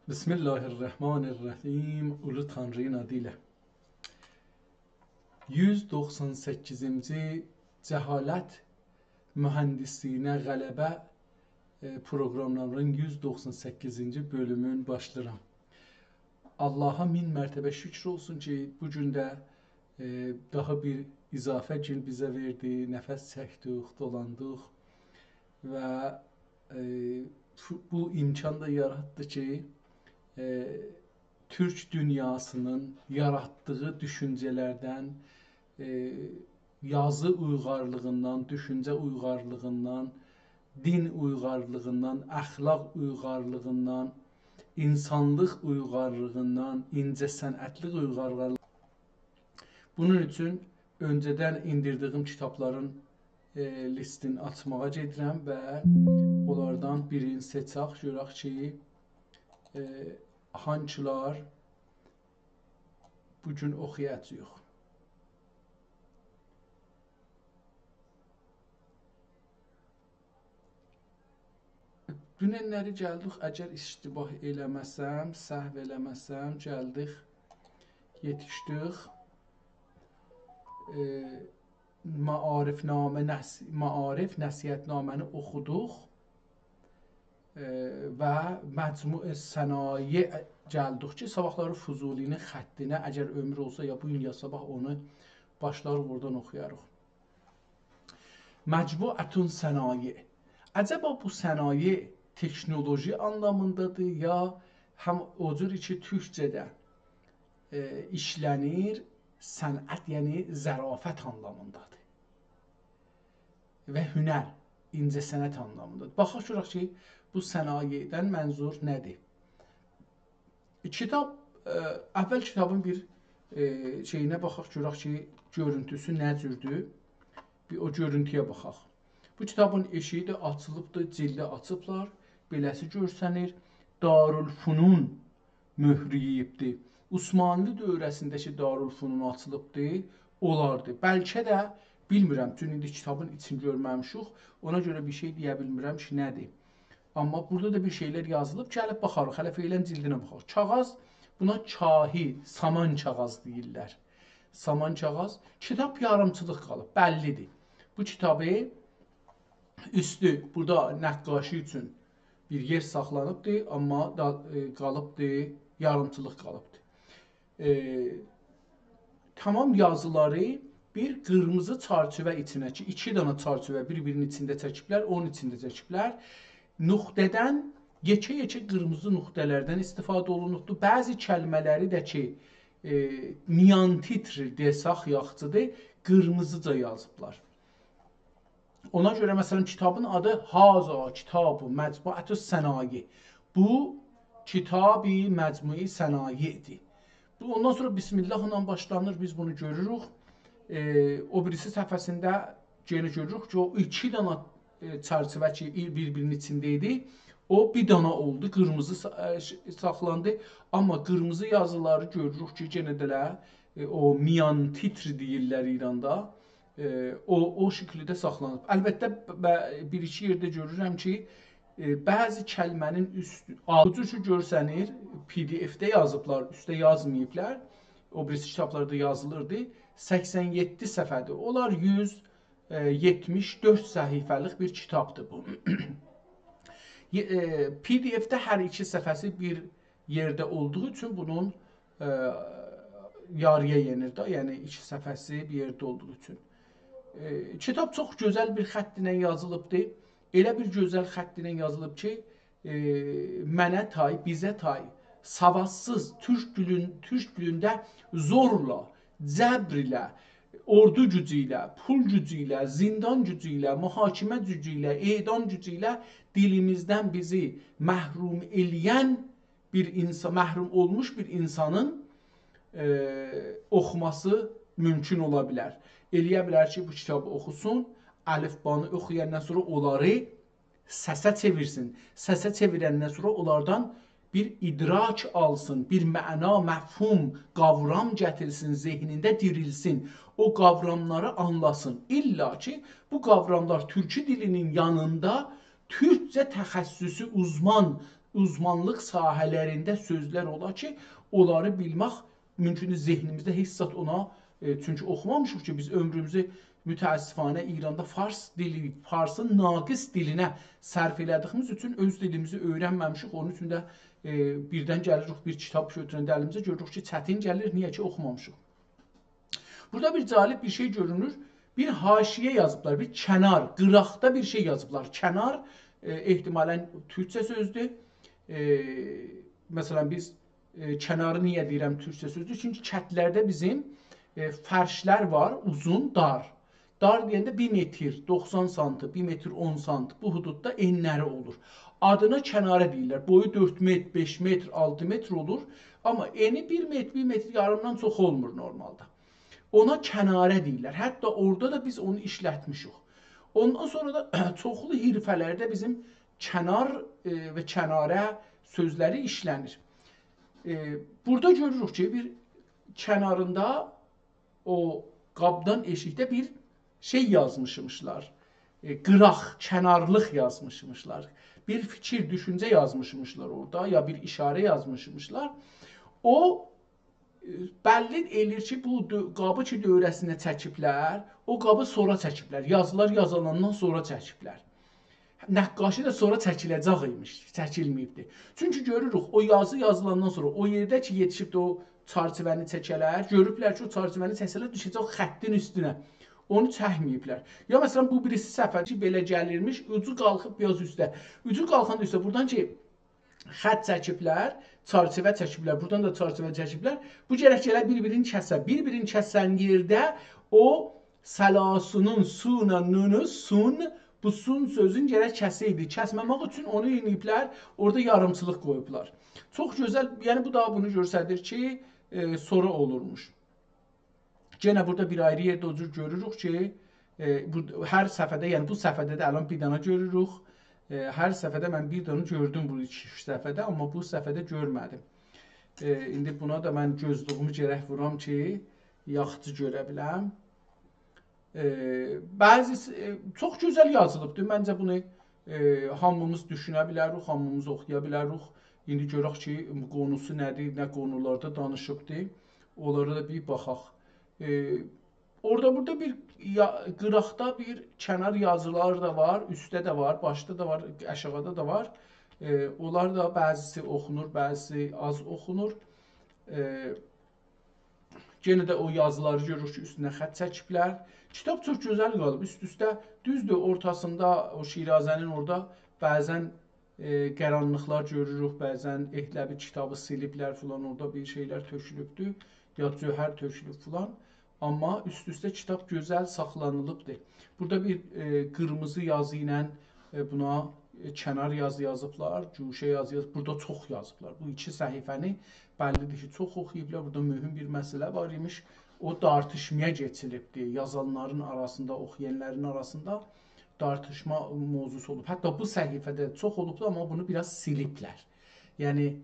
Bismillahirrahmanirrahim. Ulu Tanrı'nın adıyla. 198-ci Cəhalət mühəndisliyinə qələbə proqramlarının 198-ci bölümün başlayıram. Allaha min mərtəbə şükür olsun ki, bu gün də daha bir izafə gün bizə verdi, nəfəs çəkdik, dolandıq və bu imkan da yaratdı ki, Türk dünyasının yarattığı düşüncələrdən, yazı uyğarlığından, düşüncə uyğarlığından, din uyğarlığından, əxlaq uyğarlığından, insanlıq uyğarlığından, incəsənətlik uyğarlığından. Bunun üçün öncədən indirdiyim kitabların listini açmağa gedirəm və onlardan birini seçək, görək ki, hansılar bugün oxuyacağıq. Dünənləri gəldik, əgər iştibah eləməsəm, səhv eləməsəm, gəldik, yetişdik. Maarif nəsihətnaməni oxuduq və məcmu sənaye gəldik ki, sabahları Fuzulinin xəttinə, əgər ömür olsa ya bu gün ya sabah onu başlarıq oradan oxuyarıq. Məcmuətun sənaye. Əcəba bu sənaye teknoloji anlamındadır ya həm o cür ki, türkcədə işlənir, sənət, yəni zərafət anlamındadır və hünər, incəsənət anlamındadır. Baxaq görək ki, bu sənayədən mənzur nədir? Kitab, əvvəl kitabın bir şeyinə baxaq görək ki, görüntüsü nə cürdür? Bir o görüntüyə baxaq. Bu kitabın eşiyi də açılıbdır, cildi açıblar, beləsi görsənir. Darülfunun möhrüyibdir. Osmanlı dövrəsindəki Darülfunun açılıbdır, olardı. Bəlkə də, bilmirəm, çünki indi kitabın içini görməmişik, ona görə bir şey deyə bilmirəm ki, nədir? Amma burada da bir şeylər yazılıb, gəlib baxarıq, hələ feylən cildinə baxaq. Kağaz, buna kahi, saman kağaz deyirlər. Saman kağaz, kitab yarımçılıq qalıb, bəllidir. Bu kitabı üstü, burada nəqqaşi üçün bir yer saxlanıbdır, amma qalıbdır, yarımçılıq qalıbdır. Tamam yazıları bir qırmızı çarçıvə içinə ki, 2 dana çarçıvə bir-birinin içində çəkiblər, onun içində çəkiblər. Nöqtədən, yekə-yekə qırmızı nöqtələrdən istifadə olunubdur. Bəzi kəlmələri də ki, niyantitr desaq yaxçıdır, qırmızıca yazıblar. Ona görə məsələn kitabın adı Haza Kitab-ı Məcmuətü Sənaye. Bu Kitab-ı Məcmui Sənayedir. Ondan sonra Bismillahla başlanır, biz bunu görürük. O birisi səhifəsində yenə görürük ki, o 2 dana çərçivə ki, bir-birinin içindeydi. O bir dana oldu, qırmızı saxlandı. Amma qırmızı yazıları görürük ki, yenə də o miyantitr deyirlər İranda. O şəkildə saxlanıb. Əlbəttə, bir-iki yerdə görürəm ki, bəzi kəlmənin üstü, adı üçün görsənir, PDF-də yazıblar, üstə yazmayıblar. O birisi kitablarda yazılırdı. 87 səhifədir. Onlar 174 səhifəlik bir kitabdır bu. PDF-də hər iki səhifəsi bir yerdə olduğu üçün bunun yarıya yenir də, yəni 2 səhifəsi bir yerdə olduğu üçün. Kitab çox gözəl bir xətt ilə yazılıbdır. Elə bir gözəl xətt ilə yazılıb ki, mənə tay, bizə tay, savadsız türk dilində zorla, cəbr ilə, ordu gücü ilə, pul gücü ilə, zindan gücü ilə, mühakimə gücü ilə, edam gücü ilə dilimizdən bizi məhrum eləyən bir insan, məhrum olmuş bir insanın oxuması mümkün ola bilər. Eləyə bilər ki, bu kitabı oxusun, əlifbanı oxuyandan sonra onları səsə çevirsin. Səsə çevirəndən sonra onlardan bir idrak alsın, bir məna, məfhum, qavram gətirsin, zehnində dirilsin. O qavramları anlasın. İlla ki, bu qavramlar türkü dilinin yanında türkcə təxəssüsü uzman uzmanlıq sahələrində sözlər ola ki, onları bilmək mümkündür zehnimizdə heç zat ona çünki oxumamışıq ki, biz ömrümüzü mütəəssifanə İranda fars dili, farsın naqis dilinə sərf elədiyimiz üçün öz dilimizi öyrənməmişik. Onun üçün də birdən gəlirik bir kitab götürəndə əlimizə görürük ki, çətin gəlir, niyə ki oxumamışıq. Burada bir cəlib bir şey görünür. Bir haşiyə yazıblar, bir kənar, qıraqda bir şey yazıblar. Kənar ehtimalən türkçə sözdür. Məsələn, biz kənarı niyə deyirəm türkçə sözdür? Çünki kətlərdə bizim fərşlər var, uzun, dar. Dar deyəndə 1 metr 90 santı, 1 metr 10 santı bu hududda enləri olur. Adına kənarə deyirlər. Boyu 4 metr, 5 metr, 6 metr olur. Amma eni 1 metr, 1 metr yarımdan çox olmur normalda. Ona kənarə deyirlər. Hətta orada da biz onu işlətmişik. Ondan sonra da çoxlu hirfələrdə bizim kənar və kənarə sözləri işlənir. Burada görürük ki, bir kənarında o qabdan eşikdə bir şey yazmışmışlar. Qıraq, kənarlıq yazmışmışlar. Bir fikir, düşüncə yazmışmışlar orada, ya bir işarə yazmışmışlar. O bəlli eləyir ki, bu qabı ki dövrəsinə çəkiblər, o qabı sonra çəkiblər. Yazılar yazılandan sonra çəkiblər. Nəqqaşı da sonra çəkiləcək imiş, çəkilməyibdir. Çünki görürük, o yazı yazılandan sonra o yerdə ki yetişib də o çarçıvəni çəkələr, görüblər ki, o çarçıvəni çəkələr düşəcək xəttin üstünə. Onu çəkməyiblər. Ya məsələn, bu birisi səfər ki, belə gəlirmiş, ucu qalxıb biraz üstə. Ucu qalxan üstə, buradan ki, xət çəkiblər, çarçıvə çəkiblər, buradan da çarçıvə çəkiblər. Bu gərək bir-birini kəsə. Bir-birini kəsən yerdə o səlasunun, suna, nunu, sun, bu sun sözün gərək kəsiydi. Kəsməmək üçün onu yeniblər, orada yarımçılıq qoyublar. Çox gözəl, yəni bu da bunu göstərir ki, sonra olurmuş. Yenə burada bir ayrı yerdə o cür görürük ki, hər səfədə, yəni bu səfədə də ələn bir dənə görürük. Hər səfədə mən bir dənə gördüm bu 2-3 səfədə, amma bu səfədə görmədim. İndi buna da mən gözlüğümü gərək vuram ki, yaxşı görə biləm. Bəzisi çox gözəl yazılıbdır. Məncə bunu hamımız düşünə bilərik, hamımız oxuya bilərik. İndi görək ki, qonusu nədir, nə qonularda danışıbdır. Onlara da bir baxaq. Orada bir qıraqda bir kənar yazılar da var, üstdə də var, başda da var, aşağıda da var. Onlar da bəzisi oxunur, bəzisi az oxunur. Yenə də o yazıları görürük ki, üstünə xət çəkiblər. Kitab çox gözəl qalıb, üst-üstə düzdür, ortasında o Şirazənin orada bəzən qəranlıqlar görürük, bəzən Ehtləbi kitabı siliblər filan, orada bir şeylər tökülübdür, ya cöhər tökülüb filan. Amma üst-üstə kitab gözəl saxlanılıbdır. Burada bir qırmızı yazı ilə buna kənar yazı yazıblar, cuşə yazı yazıblar. Burada çox yazıblar. Bu 2 səhifəni bəllidir ki, çox oxuyublar. Burada mühüm bir məsələ var imiş. O tartışmaya keçilibdir. Yazanların arasında, oxuyanların arasında tartışma mövzusu olub. Hətta bu səhifədə çox olubdur, amma bunu biraz siliblər. Yəni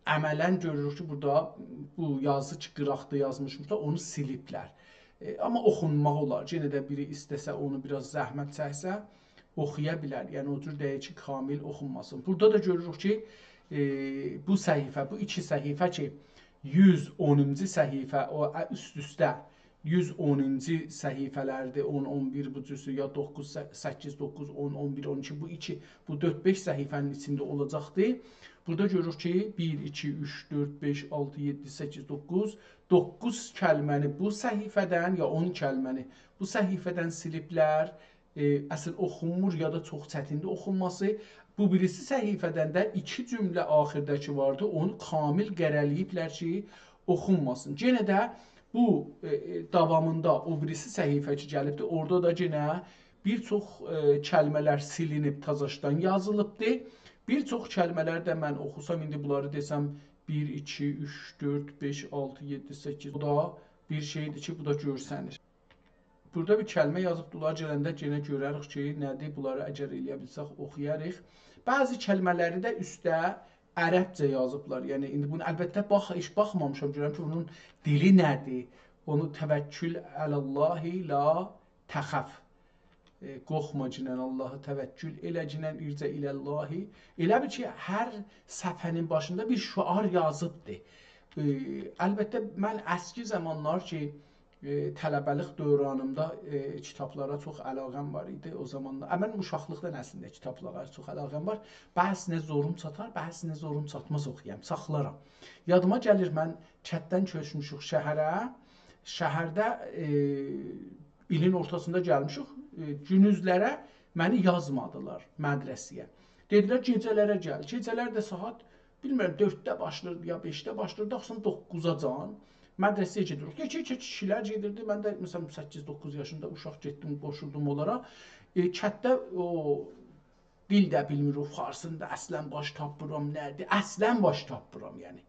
əmələn görürük ki, burada bu yazı ki, qıraqda yazmışmışlar, onu siliblər. Amma oxunmaq olar. Yenə də biri istəsə, onu biraz zəhmət çəksə, oxuya bilər. Yəni, o cür deyək ki, kamil oxunmasın. Burada da görürük ki, bu səhifə, bu 2 səhifə ki, 110-cu səhifə, o üst-üstə 110-cu səhifələrdir, 10, 11 bu cüsü, ya 9, 8, 9, 10, 11, 12, bu 2, bu 4-5 səhifənin içində olacaqdır. Burada görürük ki, 1, 2, 3, 4, 5, 6, 7, 8, 9, 9 kəlməni bu səhifədən, ya 10 kəlməni bu səhifədən siliblər. Əsl oxunmur, ya da çox çətindir oxunması. Bu birisi səhifədən də 2 cümlə axirdəki vardı, onu kamil qərələyiblər ki, oxunmasın. Yenə də bu davamında o birisi səhifə ki, gəlibdir, orada da yenə bir çox kəlmələr silinib, tazaşdan yazılıbdır. Bir çox kəlmələr də mən oxusam, indi bunları desəm 1, 2, 3, 4, 5, 6, 7, 8, bu da bir şeydir ki, bu da görsənir. Burada bir kəlmə yazıbdılar, gələndə yenə görərik ki, nədir, bunları əgər eləyə bilsək, oxuyarıq. Bəzi kəlmələri də üstdə ərəbcə yazıblar. Yəni, indi bunu əlbəttə heç baxmamışam, görəm ki, bunun dili nədir? Onu təvəkkül ələllahi la təxəf. qorxmacinən Allah'a təvəkkül eləcinən ircə iləllahi. Elə bil ki, hər səfhənin başında bir şüar yazıbdır. Əlbəttə, mən əski zamanlar ki, tələbəlik dövranımda kitablara çox əlaqəm var idi o zamanlar. Mən uşaqlıqdan əslində kitablara çox əlaqəm var. Bəzisinə zorum çatar, bəzisinə zorum çatmaz oxuyam, saxlaram. Yadıma gəlir, mən kətdən köçmüşük şəhərə. Şəhərdə ilin ortasında gəlmişik. Günüzlərə məni yazmadılar mədrəsəyə. Dedilər gecələrə gəl. Gecələr də saat bilmirəm 4-də başlayırdı ya 5-də başlayırdı, axşam 9-acan mədrəsəyə gedirik. Yekə kişilər gedirdi. Mən də məsələn 8-9 yaşında uşaq getdim, qoşuldum onlara. Kətdə o dil də bilmirik, farsında əslən baş tapmıram, nədir? Əslən baş tapmıram, yəni.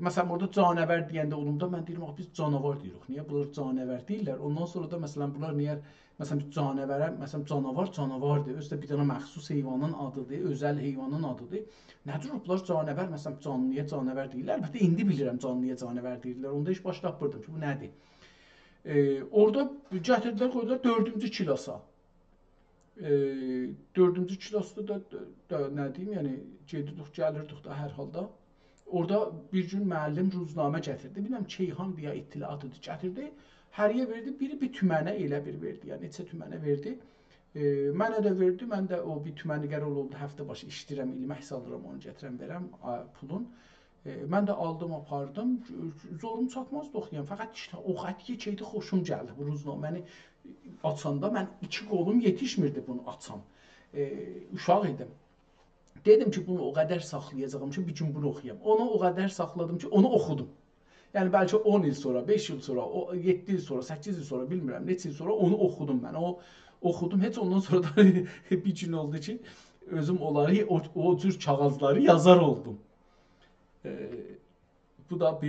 Məsələn, orada canəvər deyəndə olumda mən deyirəm, biz canavar deyirik. Niyə bunlar canəvər deyirlər? Ondan sonra da məsələn bunlar niyə məsələn canəvərə, məsələn canavardır. Özü də bir dənə məxsus heyvanın adıdır, özəl heyvanın adıdır. Nədir bunlar canəvər, məsələn canlıya canəvər deyirlər. Əlbəttə indi bilirəm canlıya canəvər deyirlər. Onda heç baş tapmırdım ki, bu nədir? Orada gətirdilər, qoydular 4-cü kilasa. 4-cü kilasda da nə deyim, yəni gedirdik, gəlirdik da hər halda. Orada bir gün müəllim ruznamə gətirdi. Bilməm Keyhan deyə İttilatıdır gətirdi. Həriyə verdi, biri bir tümənə elə bir verdi. Yəni neçə tümənə verdi. Mənə də verdi. Mən də o bir tüməni qərar oldu. Həftə başı işləyirəm, ilmək alıram, onu gətirəm, verəm pulun. Mən də aldım, apardım. Zorum çatmazdı oxuyam. Fəqət o xətt keçəydi, xoşum gəldi bu ruznaməni açanda. Mən iki qolum yetişmirdi bunu açam. Uşaq idim. Dedim ki, bunu o qədər saxlayacağım ki, bir gün bunu oxuyam. Onu o qədər saxladım ki, onu oxudum. Yəni, bəlkə 10 il sonra, 5 il sonra, 7 il sonra, 8 il sonra, bilmirəm, neçə il sonra onu oxudum mən. O oxudum, heç ondan sonra da bir gün oldu ki, özüm onları, o cür kağızları yazar oldum. Bu da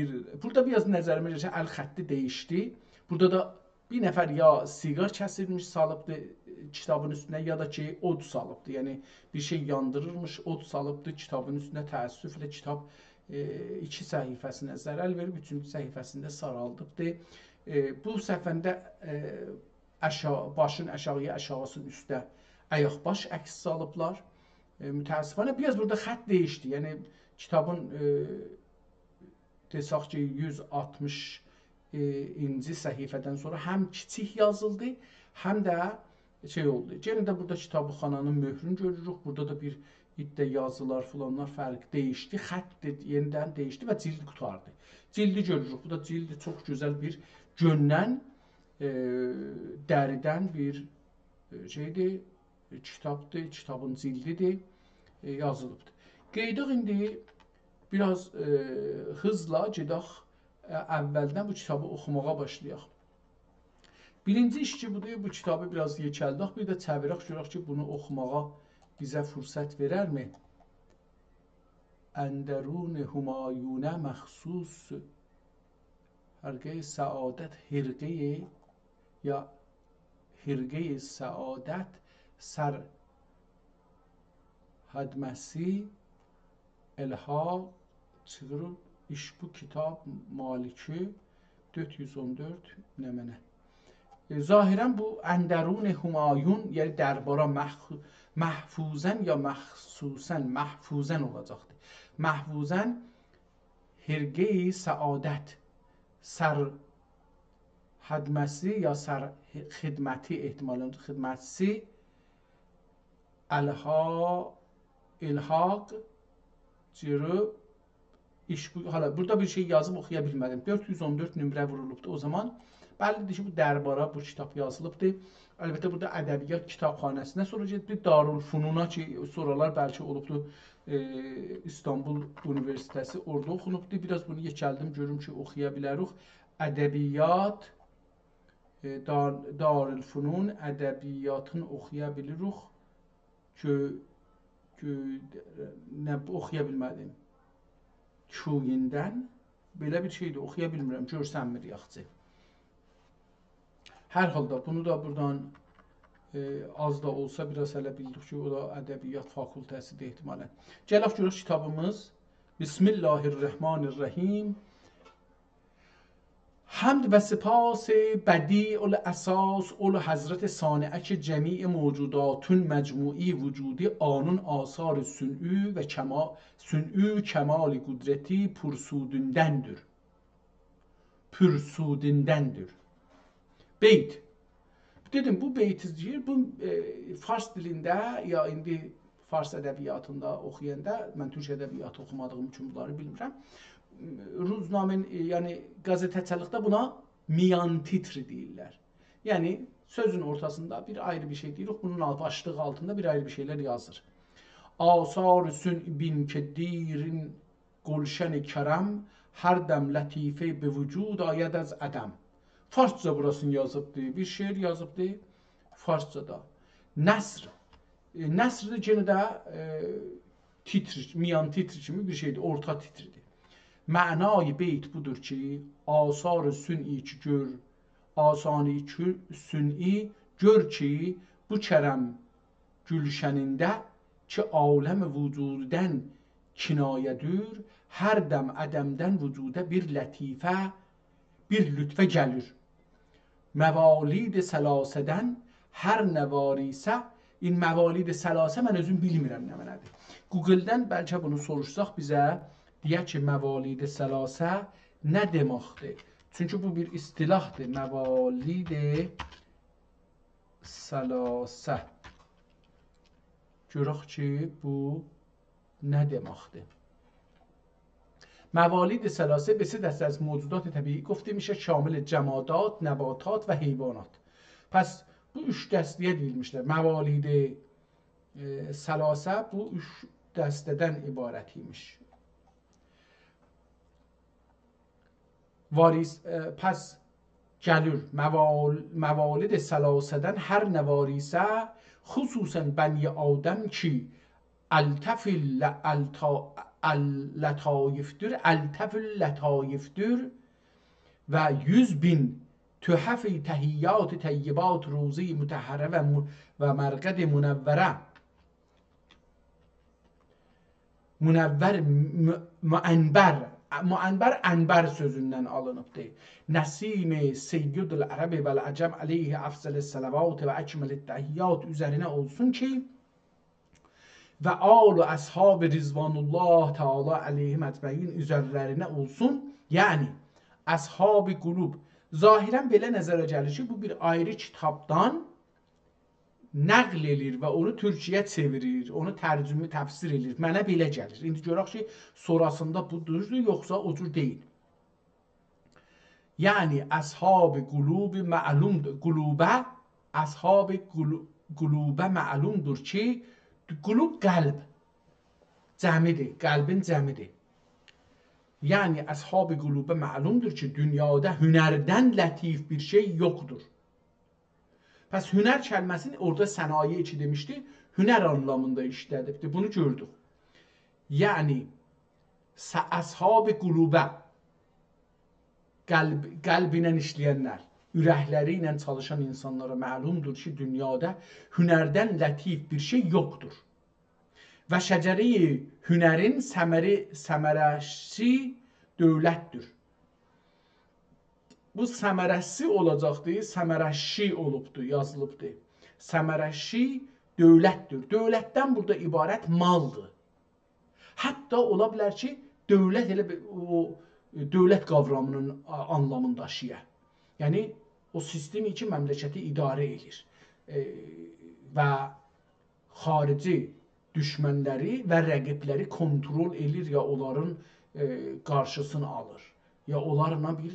burada biraz nəzərimə gəlir ki, əl xətti dəyişdi. Burada da bir nəfər ya siqar kəsilmiş, salıbdı kitabın üstünə, ya da ki, od salıbdı. Yəni, bir şey yandırırmış, od salıbdı kitabın üstünə. Təəssüflə kitab 2 səhifəsinə zərər verib, 3-cü səhifəsində saraldıbdı. Bu səhifəndə başın aşağıya, aşağısının üstə ayaq-baş əks salıblar. Mütəəssifənə, biraz burada xətt dəyişdi. Yəni, kitabın desaq ki, 160-cı səhifədən sonra həm kiçik yazıldı, həm də şey oldu. Yenə də burada kitabxananın möhrünü görürük. Burada da bir iddə yazılar, filanlar fərq dəyişdi. Xətt yenidən dəyişdi və cildi qutardı. Cildi görürük. Bu da cildi çox gözəl bir göndən, dəridən bir şeydir, kitabdır, kitabın cildidir, yazılıbdır. Qeydıq indi biraz hızla gedək əvvəldən bu kitabı oxumağa başlayaq. Birinci iş ki, budur, bu kitabı biraz yekəldək, bir də çevirək, görək ki, bunu oxumağa bizə fürsət verərmi? Əndərun Humayunə məxsus Hərqə-i Səadət Hirqə-i ya Hirqə-i Səadət Sər Hədməsi Elhaq çıxırıb iş bu kitab maliki 414 nəmənə. Zahirən bu Əndərun Humayun, yəni dərbara məhfuzən ya məhfuzən olacaqdır. Məhfuzən Hirqə-i Səadət Sər Hədməsi ya Sər Xidməti ehtimalən xidmətçisi İlhaq cırıb iş bu. Hala burada bir şey yazıb oxuya bilmədim. 414 nömrə vurulubdu o zaman. Bəllidir ki, bu dərbara bu kitab yazılıbdır. Əlbəttə, burada ədəbiyyat kitabxanəsinə sonra gedib Darülfununa ki, sonralar bəlkə olubdur İstanbul Üniversitesi, orada oxunubdur. Biraz bunu yekəldim, görüm ki, oxuya bilərik. Ədəbiyyat, Darülfunun ədəbiyyatını oxuya bilirik ki, oxuya bilmədim. Küyindən, belə bir şeydir, oxuya bilmirəm, görsənmir yaxçı. Hər halda bunu da buradan az da olsa biraz hələ bildik ki, o da ədəbiyyat fakültəsidir ehtimalən. Gələk görək kitabımız. Bismillahirrahmanirrahim. حمد و سپاس بدیع الاساس اول حضرت صانعه که جمیع موجوداتون مجموعی وجودی آنون آثار sün'ü kemali kudreti pürsudündendir. Pürsudündendir. Beyt. Dedim bu beyti bu Fars dilində ya indi Fars ədəbiyyatında oxuyanda, mən Türk ədəbiyyatı oxumadığım üçün bunları bilmirəm. Ruznamen, yəni qəzetəçilikdə buna miyan titri deyirlər. Yəni sözün ortasında bir ayrı bir şey deyirik, bunun başlığı altında bir ayrı bir şeyler yazır. Asar sün bin kedirin gulşen kerem her dem latife be vücud ayed az adam. Farsça burasını yazıbdı, bir şiir yazıbdı Farsçada. Nesr. Nesr de gene de titr, miyan titri kimi bir şeydir, orta titridir. Mənayı beyt budur ki, asar sün'i ki gör, asani sün'i gör ki, bu kərəm gülşənində ki, aləm vücuddən kinayədir, hər dəm ədəmdən vücuda bir lətifə, bir lütfə gəlir. Məvalid səlasədən hər nəvarisə, in məvalid səlasə mən özüm bilmirəm nə mənədir. Google-dən bəlkə bunu soruşsaq bizə, deyək ki, məvalid səlasə nə deməkdir? Çünki bu bir istilahdır, məvalid səlasə. Görək ki, bu nə deməkdir? موالید ثلاثه به سه دسته از موجودات طبیعی گفته میشه شامل جمادات، نباتات و حیوانات. پس bu üç dəstəyə deyilmişlər. Məvalid ثلاثه bu üç dəstədən ibarət imiş. Varis pəs gəlir məvalid ثلاثədən hər nə varisə xüsusən bəni Adəm ki لطایفتر و 100,000 تحف تحیات طیبات روزی مطهره و مرقد منور معنبر انبر sözündən alınıbdır. Nəsim Seyyidül Ərəb və Əcəm aleyhi əfzəl səlavat və əkməl təhiyyat üzərinə olsun ki və al-u əshab-ı Rizvanullah Teala aleyhim əcməin üzərlərinə olsun. Yəni, əshab-ı qulub. Zahirən belə nəzərə gəlir ki, bu bir ayrı kitabdan nəql edir və onu Türkiyə çevirir, onu tərcümə, təfsir edir. Mənə belə gəlir. İndi görək ki, sonrasında bu düzdür, yoxsa o cür deyil. Yəni, əshab-ı qulub məlumdur. Əshab-ı qulubə məlumdur ki, qulub qəlb cəmidir, qəlbin cəmidir. Yəni, əshab-ı qulubə məlumdur ki, dünyada hünərdən lətif bir şey yoxdur. Pəs hünər kəlməsini orada sənaye içi demişdi, hünər anlamında işlədibdir. Bunu gördük. Yəni, əshab-ı qulubə qəlb ilə işləyənlər, ürəkləri ilə çalışan insanlara məlumdur ki, dünyada hünərdən lətif bir şey yoxdur. Və şəcəri hünərin səmərəsi dövlətdir. Bu səmərəsi olacaqdır, səmərəşi olubdur, yazılıbdır. Səmərəşi dövlətdir. Dövlətdən burada ibarət maldır. Hətta ola bilər ki, dövlət elə o dövlət qavramının anlamını daşıya. Yəni, o sistemi ki, məmləkəti idarə edir və xarici düşmənləri və rəqibləri kontrol edir, ya onların qarşısını alır, ya onlarla bir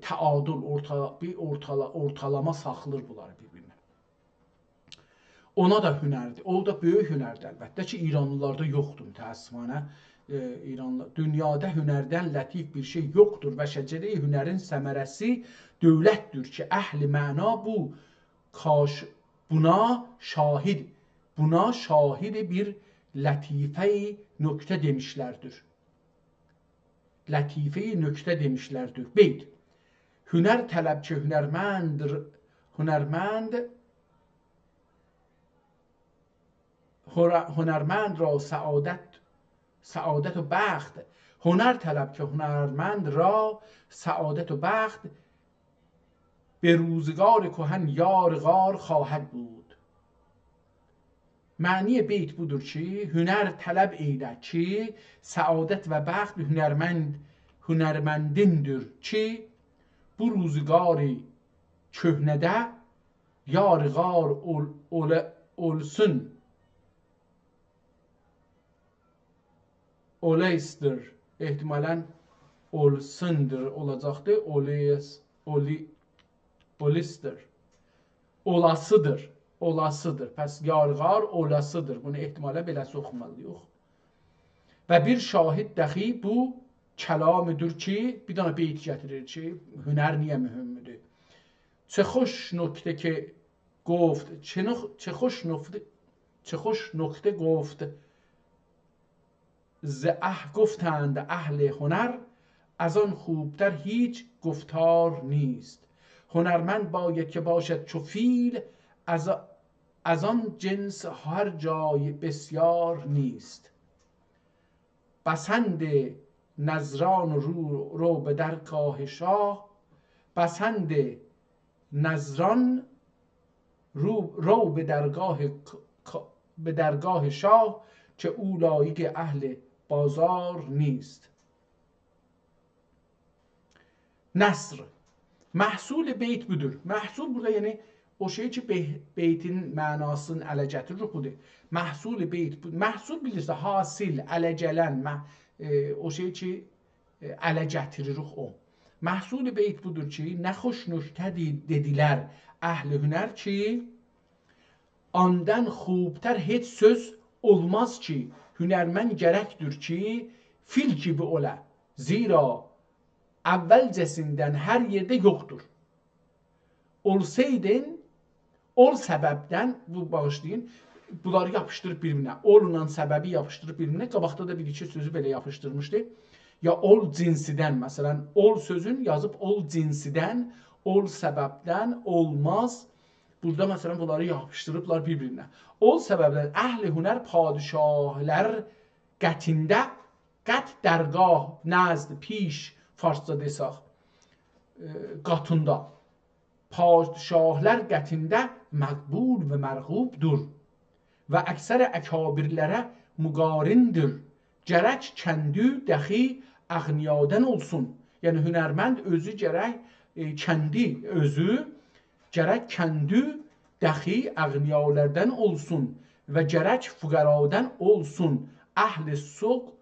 təadül, ortalama saxlır bunları bir-birinə. Ona da hünərdir, o da böyük hünərdir əlbəttə ki, İranlılarda yoxdur, təəssüfanə. Dünyada hünərdən lətif bir şey yoxdur və şəcəri hünərin səmərəsi dövlətdir ki, əhl-i məna buna şahid bir lətifə-i nöqtə demişlərdir. Lətifə-i nöqtə demişlərdir. Beyt, hünər tələb ki, hünərmənd را سعادت و بخت هنر طلب که هنرمند را سعادت و بخت به روزگار کهن یار غار خواهد بود. معنی بیت budur ki, hünər tələb eylə ki, səadət və bəxt hünərməndindir ki, bu ruzigari köhnədə yarğar olsun. Oleysdir, ehtimalən olsundur olacaqdır, olistir, olasıdır. Olasıdır. Pəs yarğar olasıdır. Bunu ehtimalə beləsi oxumalıyıq. Və bir şahid dəxi bu kəlamıdır ki, bir dənə beyt gətirir ki, hünər niyə mühümdür? چه خوش نکته که گفت چه خوش نکته گفت گفتند اهل هنر از آن خوبتر هیچ گفتار نیست. هنرمند باید که باشد چو فیل از آن جنس هر جای بسیار نیست. بسند نظران رو به درگاه شاه بسند نظران رو به درگاه شاه که او لایق اهل بازار نیست. Nəsr. Məhsul beyt budur. Məhsul burada yəni o şey ki beytin mənasını ələ gətirir budur. Məhsul beyt budur. Məhsul bilirsə hasil, ələ gələn, o şey ki ələ gətiririk o. Məhsul beyt budur ki, nə xoş nöktə dedilər əhl-i hünər ki, ondan xubtər heç söz olmaz ki, hünərmən gərəkdir ki, fil kimi ola. Zira əvvəlcəsindən hər yerdə yoxdur. Olsaydın, ol səbəbdən, bu bağışlayın, bunları yapışdırıb bir-birinə. Olunla səbəbi yapışdırıb bir-birinə. Qabaqda da bir-iki sözü belə yapışdırmışdı. Ya ol cinsidən, məsələn, ol sözün yazıb ol cinsidən, ol səbəbdən, olmaz. Burada məsələn bunları yapışdırıblar bir-birinə. Ol səbəbdən əhl-i hünər padişahlar qətində, qət dərgah, nəzd, piş, farsça desaq, qatında, padişahlar qətində məqbul və mərğubdur və əksər əkabirlərə müqarindir. Gərək kəndi dəxi əğniyadən olsun. Yəni hünərmənd özü gərək kəndi özü gərək kəndi dəxi əğniyalərdən olsun və gərək füqəradan olsun. Əhl-i suq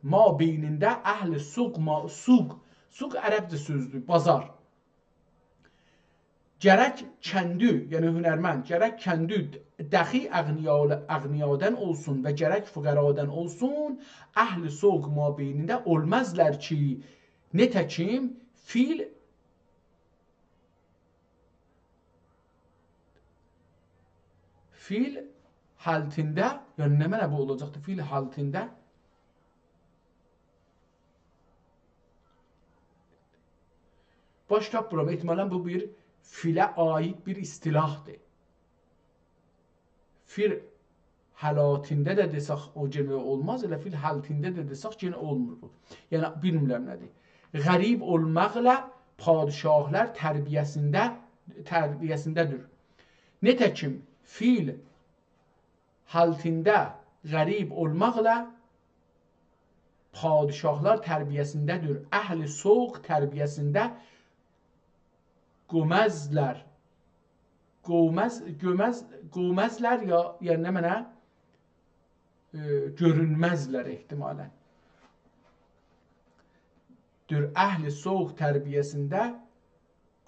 ma beynində əhl-i suq ma suq. Suq ərəbcə sözdür, bazar. Gərək kəndi, yəni hünərmənd, gərək kəndi dəxi əğniyadan olsun və gərək füqəradan olsun. Əhl-i suq ma beynində olmazlar ki, nətəkim fil haltində, yəni nə mənə bu olacaqdır? Fil haltində baş tapmıram. Ehtimalən bu bir filə aid bir istilahdır. Fil halatində də desək o genə olmaz, elə fil haltində də desək genə olmur bu. Yəni bilmirəm nədir. Qərib olmaqla padişahlar tərbiyəsindədir. Nətəkim fil haltində qərib olmaqla padişahlar tərbiyəsindədir. Əhl-i soğuq tərbiyəsində göməzlər. Göməzlər ya nə mənə? Görünməzlər ehtimalən. Əhl-i soğuq tərbiyəsində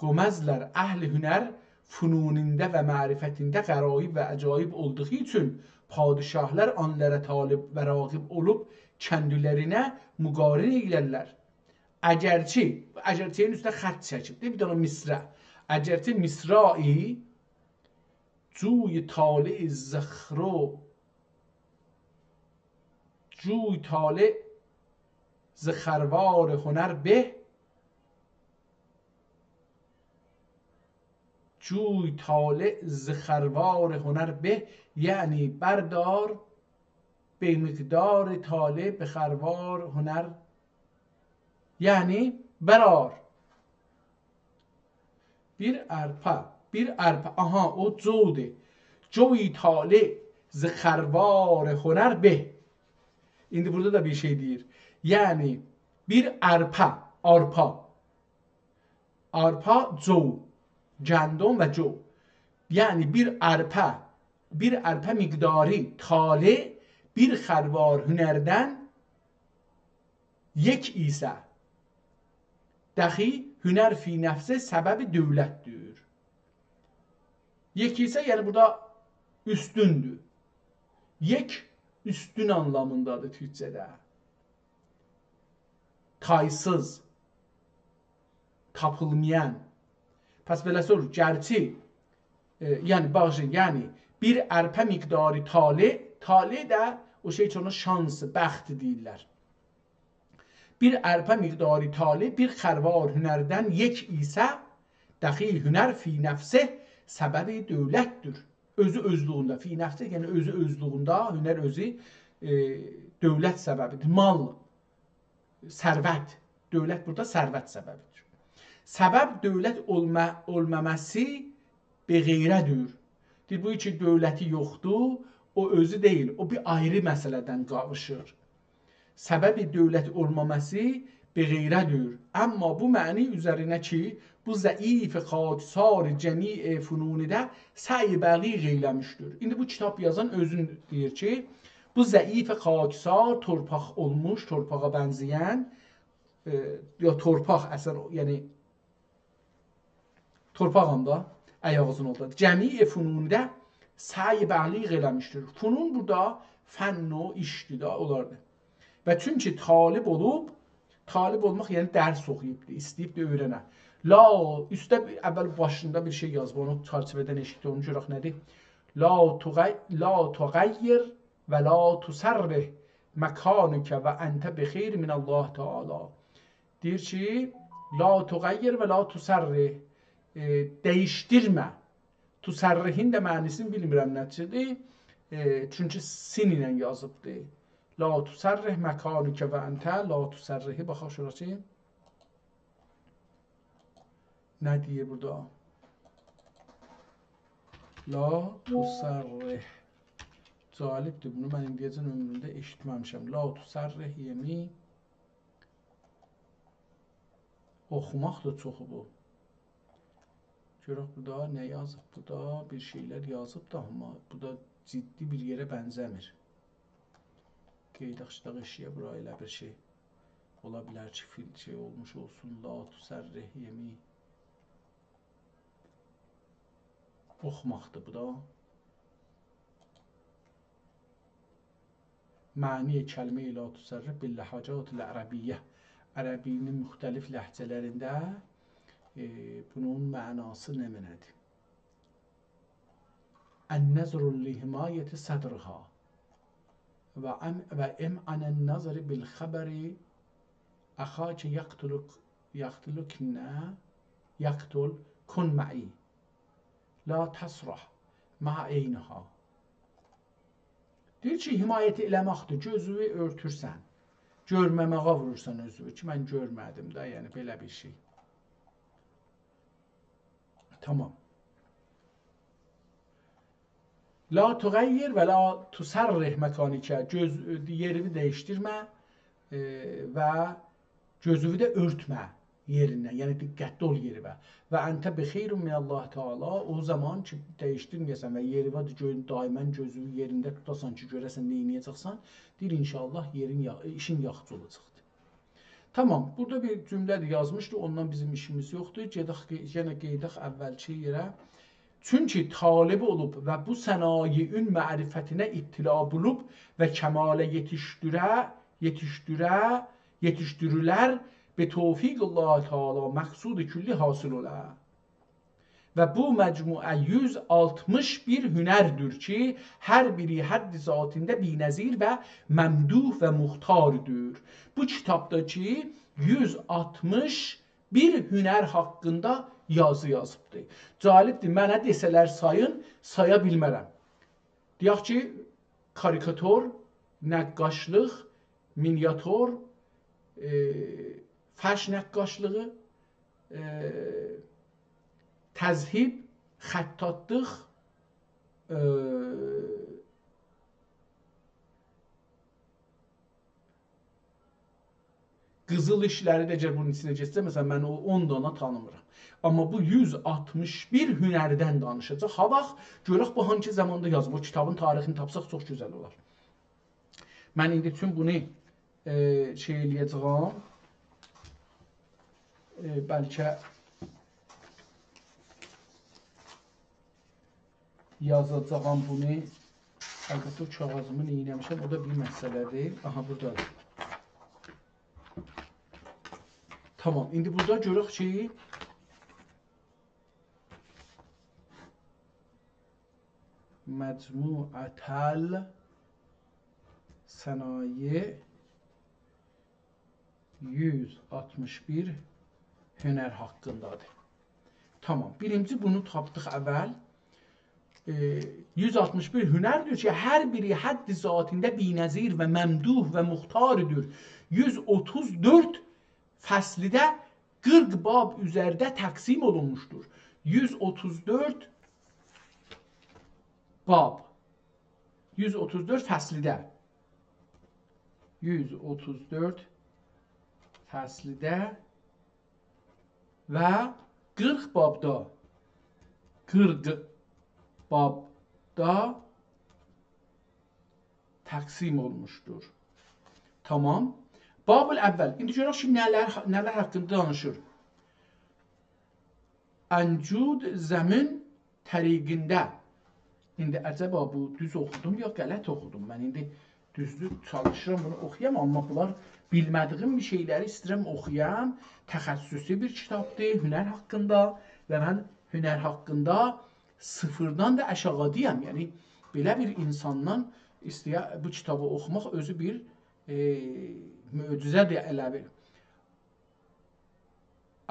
göməzlər. Əhl-i hünər fünunində və mərifətində qəraib və əcaib olduğu üçün padişahlar onlara talib və rağib olub kendilərinə müqarin eylərlər. Əgərçinin üstə xət çəkib, bir dənə misrə. Əgərçi misrai cuy tali zəxro cuy tali zəxərvar hünər beh جوی طالع ز خروار هنر به یعنی بردار به مقدار طالع به خروار هنر Yəni bərar. Bir ərpə, aha o co'dur. Co'yi tale z xərvar hünər beh. İndi burada da bir şey deyir. Yəni bir arpa, co, گندم و جو. Yəni bir ərpə miqdarı tale bir xərvar hünərdən یک isə dəxi hünər fi nəfsə səbəbi dövlətdir. Yek isə yəni burada üstündür. Yek üstün anlamındadır Türkçədə. Taysız, tapılmayan. Pəs beləsi olur. Gərçi, yəni bağışlayın, yəni bir ərpə miqdarı tale də o şey üçün şansı, bəxti deyirlər. Bir ərpə miqdarı tale bir xərvar hünərdən yek isə dəxil hünər fi nəfsə səbəbi dövlətdir. Özü özlüğündə, fi nəfsə yəni özü özlüğündə, hünər özü dövlət səbəbidir. Mal, sərvət, dövlət burada sərvət səbəbidir. Səbəb dövlət olmaması beğeyrədir. Deyir, bu ki dövləti yoxdur, o özü deyil, o bir ayrı məsələdən qavışır. Səbəbi dövlət olmaması beğeyrədir. Amma bu məni üzərinə ki, bu zəif xaksar cəmi fununidə səy bəliğ eyləmişdir. İndi bu kitab yazan özün deyir ki, bu zəif xaksar torpaq olmuş, torpağa bənzəyən, ya torpaq əsər, yəni torpağım da, əyağızın oldu. Cəmi fununidə səy bəliğ eləmişdir. Funun burada fənn o işdir da, olardı. Və çünki talib olmaq yəni dərs oxuyubdur, istəyib də öyrənə. La, üstə əvvəl başında bir şey yazıb, onu çarçıvədən eşitdi, onu görək nədir? La tuğayyir və la tusərrih məkanükə və əntə bixeyr minəllah Teala. Deyir ki, la tuğayyir və la tusərrih, dəyişdirmə. Tusərrihin də mənisini bilmirəm nəticədir, çünki sin ilə yazıbdır. La tusərrih məkanükə və əntə, la tusərrihi, baxaq şurası. Nə deyir burada? La tusərrih. Calibdir, bunu mən indiyəcən ömrümdə eşitməmişəm. La tusərrih yemi. Oxumaq da çoxu bu. Görək burada nə yazıb? Burada bir şeylər yazıb da, amma bu da ciddi bir yerə bənzəmir. Qeydaqçıda eşiyə bura elə bir şey ola bilər ki, fil şey olmuş olsun. La tusərrih yemi. Oxumaqdır bu da. Məniyə kəlmə-i la tusərrih bil-ləhəcat-ül ərəbiyyə. Ərəbinin müxtəlif ləhcələrində bunun mənası nə mənədir? Ən-nəzru li-himayəti sədrha və əm'anən nəzri bil-xəbəri əxəkə yəqtul kun mə'i la təsrah mə eynəha. Deyir ki, himayəti eləməkdir, gözünü örtürsən, görməməyə vurursan özünü ki, mən görmədim də, yəni belə bir şey. Tamam. La tuğayyir və la tusərrih məkanikə, yerini dəyişdirmə və gözünü də örtmə yerindən, yəni diqqətli ol yeri və əntə bixeyrun minəllah Teala, o zaman ki, dəyişdirməyəsən və yeri var, daimən gözünü yerində tutasan ki, görəsən, neynəyəcəksən, deyir, inşallah işin yaxşı olacaqdır. Tamam, burada bir cümlədir yazmışdı, ondan bizim işimiz yoxdur, yenə qeydək əvvəlki yerə. Çünki talib olub və bu sənayeün mərifətinə ittila bulub və kəmalə yetişdürülər və tevfiqullah Teala məqsud külli hasıl ola. Və bu məcmuə 161 hünərdir ki, hər biri həddi zatində binəzir və məmduh və muxtardır. Bu kitabdakı 161 hünər haqqında yazı yazıbdır. Calibdir, mənə desələr sayın, saya bilmərəm. Deyək ki, karikator, nəqqaşlıq, miniatür, fərş nəqqaşlığı, təzhib, xəttatlıq, qızıl işləri də əgər bunun içinə geçsə, məsələn, mən o 10 dana tanımıram. Amma bu 161 hünərdən danışacaq. Ha vaxt görək bu hangi zamanda yazılıb. O kitabın tarixini tapsaq çox gözəl olar. Mən indi tüm bunu şey eləyəcəm. Bəlkə yazacağım bunu. Əlbəttə o kağızımı neynəmişəm, o da bir məsələdir. Aha, buradadır. Tamam, indi burada görək ki, Məcmuətəl Sənaye 161 hünər haqqındadır. Tamam, birinci bunu tapdıq əvvəl. 161 hünər diyor ki, hər biri həddi zatində binəzir və məmduh və muxtarıdır. 134 fəslidə 40 bab üzərdə təqsim olunmuşdur. 134 bab. 134 fəslidə. 134 fəslidə və 40 babda. 40 babda təqsim olmuşdur. Tamam. Babul əvvəl. İndi görək ki, nələr haqqında danışır. Əncud zəmin təriqində. İndi əcəba bu düz oxudum ya qələt oxudum. Mən indi düzdür çalışıram bunu oxuyam, amma bunlar bilmədiyim bir şeyləri istəyirəm oxuyam. Təxəssüsü bir kitabdır, hünər haqqında və mən hünər haqqında sıfırdan da aşağıdayam. Yəni belə bir insandan bu kitabı oxumaq özü bir möcüzədir elə bir.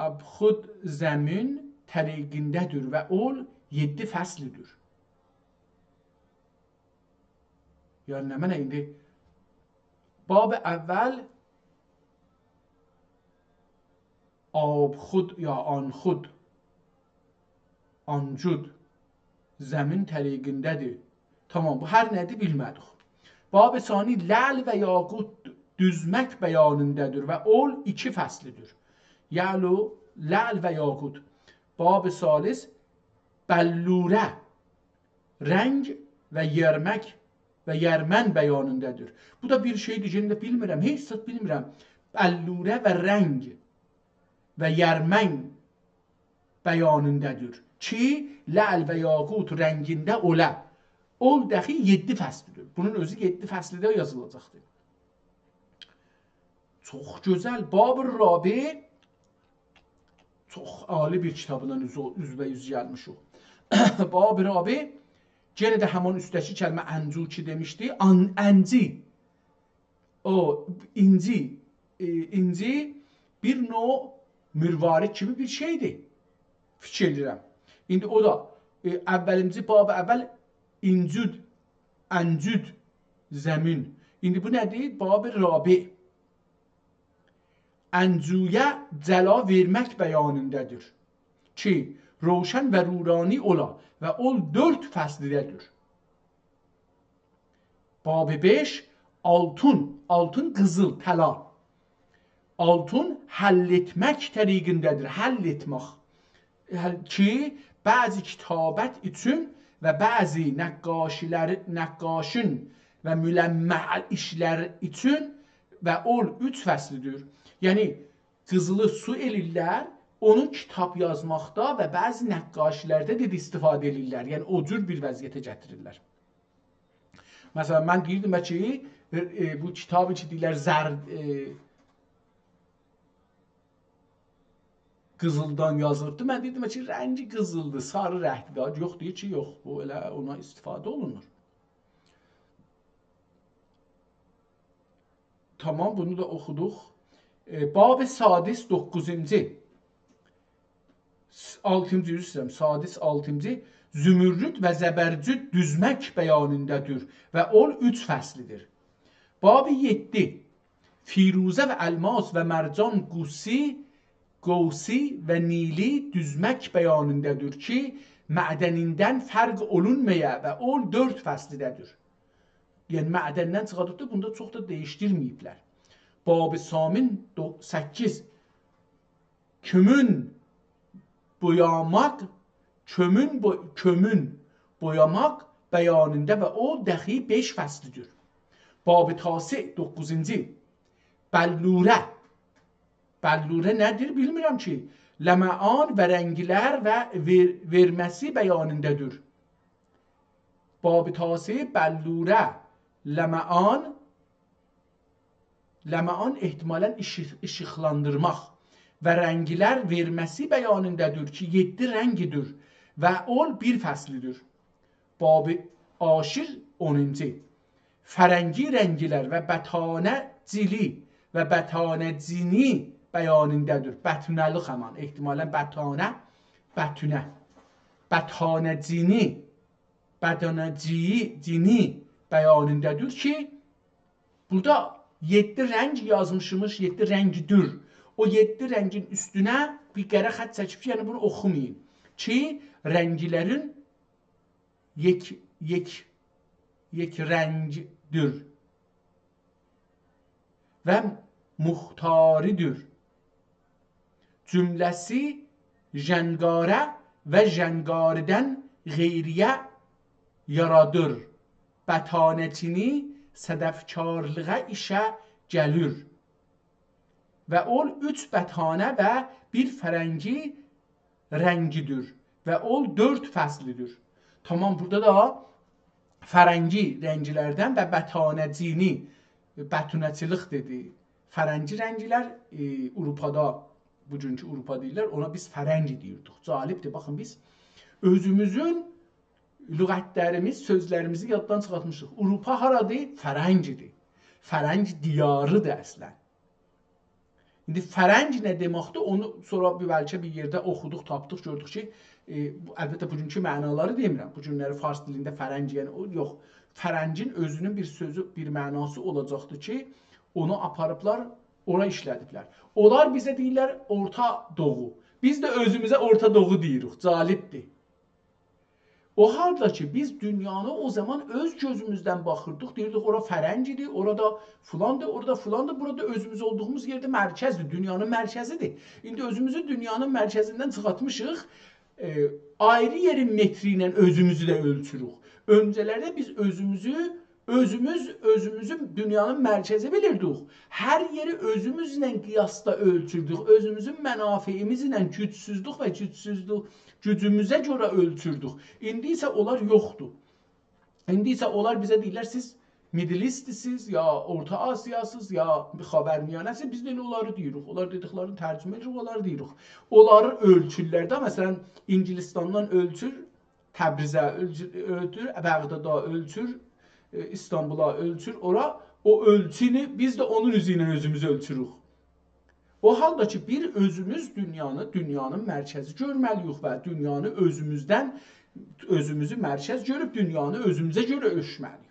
Abxud zəmin təriqindədir və ol 7 fəslidir. Yəni nə mənə indi bab əvvəl abxud ya anxud ancud zəmin təriqindədir. Tamam, bu hər nədir bilmədik. Bab sani ləl və yaqut düzmək bəyanındadır və ol 2 fəslidir. Yəlu, ləl və yaqut. Bab salis bəllurə, rəng və yermək və yermən bəyanındadır. Bu da bir şeydir, yəni bilmirəm, heç zət bilmirəm. Bəllurə və rəng və yermən bəyanındadır. Ki, ləl və yaqut rəngində olə. Ol dəxi 7 fəslidir. Bunun özü 7 fəslidə yazılacaqdır. Çox gözəl. Bab-ı Rabi çox ali bir kitabından üzbəyüz gəlmiş o. Bab-ı Rabi yenə də həman üstəki kəlmə əncu ki demişdi. Ənci. O inci. İnci bir növ mürvarid kimi bir şeydir. Fikir edirəm. İndi o da əvvəlimci bab-ı əvvəl İncud, əncud, zəmin. İndi bu nədir? Bab-ı Rabi. Əncuyə cəla vermək bəyanındadır. Ki, roşən və rurani ola və ol 4 fəslidədir. Bab-ı 5, altun, altun qızıl, təla. Altun həll etmək təriqindədir, həll etmək. Ki, bəzi kitabət üçün və bəzi nəqqaşın və müləmməl işlər üçün və ol 3 fəslidir. Yəni, qızılı su elirlər, onu kitab yazmaqda və bəzi nəqqaşilərdə də istifadə elirlər. Yəni, o cür bir vəziyyətə gətirirlər. Məsələn, mən deyirdim ki, bu kitabı ki, deyirlər, qızıldan yazılıbdır. Mən deyirdim ki, rəngi qızıldır, sarı rəngdir. Yox, deyir ki, yox, bu elə ona istifadə olunur. Tamam, bunu da oxuduq. Bab-ı sadis 9-cu. 6-cı üstəm, sadis 6-cı. Zümürrüd və zəbərcüd düzmək bəyanındadır və ol 3 fəslidir. Bab-ı 7. firuzə və əlmas və mərcan qovsi və nili düzmək bəyanındadır ki, mədənindən fərq olunmaya və o 4 fəslidədir. Yəni mədəndən çıxardıqda bunda çox da dəyişdirməyiblər. Bab-ı Samin 8 kömün boyamaq bəyanında və o dəxi 5 fəslidir. Bab-ı Tasi 9-cu bəllurə nədir bilmirəm ki, ləməan və rənglər və verməsi bəyanındadır. Bab-ı Tasi bəllurə ləməan ehtimalən işıqlandırmaq və rənglər verməsi bəyanındadır ki, 7 rəngidir və ol 1 fəslidir. Bab-ı Aşir 10-cu fərəngi rənglər və bətanə cili və bətanə cini bəyanındadır. Bətünəli xəman, ehtimalən bətanə cini bəyanındadır ki, burada 7 rəng yazmışmış, 7 rəngdir. O 7 rəngin üstünə bir qərə xət çəkib ki, yəni bunu oxumayın. Ki, rənglərin yek rəngdir və muxtaridir. Cümləsi jəngarə və jəngarədən qeyriyə yaradır. Bətanətini sədəfkarlığa işə gəlir. Və ol 3 bətanə və 1 fərəngi rəngidir. Və ol 4 fəslidir. Tamam, burada da fərəngi rənglərdən və bətanəcini, bətunəçilik dedi. Fərəngi rənglər Avropada, bugünkü Avropa deyirlər, ona biz fərəngi deyirdik. Calibdir, baxın biz özümüzün lüğətlərimiz, sözlərimizi yaddan çıxartmışıq. Avropa haradır? Fərəngidir. Fərəng diyarıdır əslən. İndi fərəng nə deməkdir? Onu sonra bəlkə bir yerdə oxuduq, tapdıq, gördük ki, əlbəttə bugünkü mənaları demirəm. Bu günləri fars dilində fərəng, yəni yox. Fərəngin özünün bir sözü, bir mənası olacaqdır ki, onu aparıblar, ora işlədiblər. Onlar bizə deyirlər Orta Doğu. Biz də özümüzə Orta Doğu deyirik. Calibdir. O halda ki, biz dünyanı o zaman öz gözümüzdən baxırdıq, deyirdik, ora fərəngidir, orada filandır, orada filandır, burada özümüz olduğumuz yerdə mərkəzdir, dünyanın mərkəzidir. İndi özümüzü dünyanın mərkəzindən çıxartmışıq, ayrı yerin metri ilə özümüzü də ölçürük. Öncələrdə biz özümüzü dünyanın mərkəzi bilirdik. Hər yeri özümüzlə qiyasda ölçürdük, özümüzün mənafeyimizlə gücsüzlük və gücümüzə görə ölçürdük. İndi isə onlar yoxdur. İndi isə onlar bizə deyirlər, siz Middle East'siniz, ya Orta Asiyasınız, ya xəbərmiyanəsiz, biz də onları deyirik. Onlar dediklərini tərcümə edirik, onları deyirik. Onları ölçürlərdə, məsələn, İngilistandan ölçür, Təbrizə ölçür, Bəğdada ölçür, İstanbul'a ölçür, ora o ölçünü biz də onun üzü ilə özümüzü ölçürük. O halda ki, bir özümüz dünyanın mərkəzi görməliyik və dünyanı özümüzü mərkəz görüb dünyanı özümüzə görə ölçməliyik.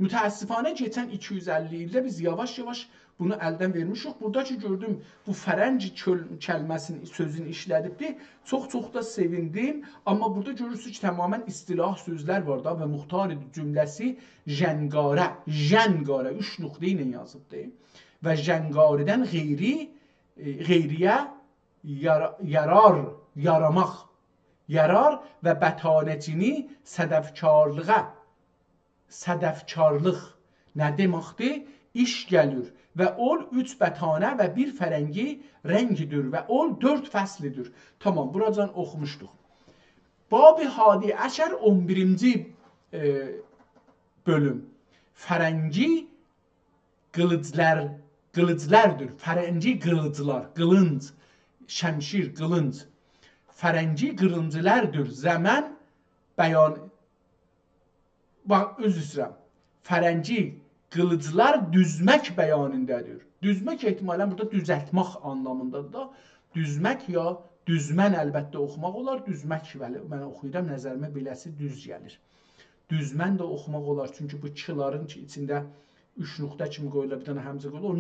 Mütəəssifanə keçən 250 ildə biz yavaş-yavaş bunu əldən vermişik. Burada ki, gördüm, bu fərəngi kəlməsinin sözünü işlədibdir. Çox da sevindim. Amma burada görürsünüz ki, tamamən istilah sözlər var da və muxtar cümləsi jəngarə. Jəngarə 3 nöqtə ilə yazıbdır. Və jəngarədən qeyriyə yaramaq. Yarar və bətanəcini sədəfkarlıq nə deməkdir? İş gəlir və ol 3 bətanə və 1 fərəngi rəngidir və ol 4 fəslidir. Tamam, buradan oxumuşduq. Bab-ı Hadi Əşər 11-ci bölüm. Fərəngi qılıclardır. Fərəngi qılıclar, qılınc, şəmşir, qılınc. Fərəngi qılınclardır. Zəmən bəyan... Bax, öz üzrəm. Fərəngi qılıclar düzmək bəyanındadır. Düzmək ehtimalən burada düzəltmək anlamındadır da. Düzmək ya düzmən əlbəttə oxumaq olar. Düzmək mən oxuyuram, nəzərimə beləsi düz gəlir. Düzmən də oxumaq olar. Çünki bu çıların içində 3 nöqtə kimi qoyulur, bir dənə həmzə qoyulur.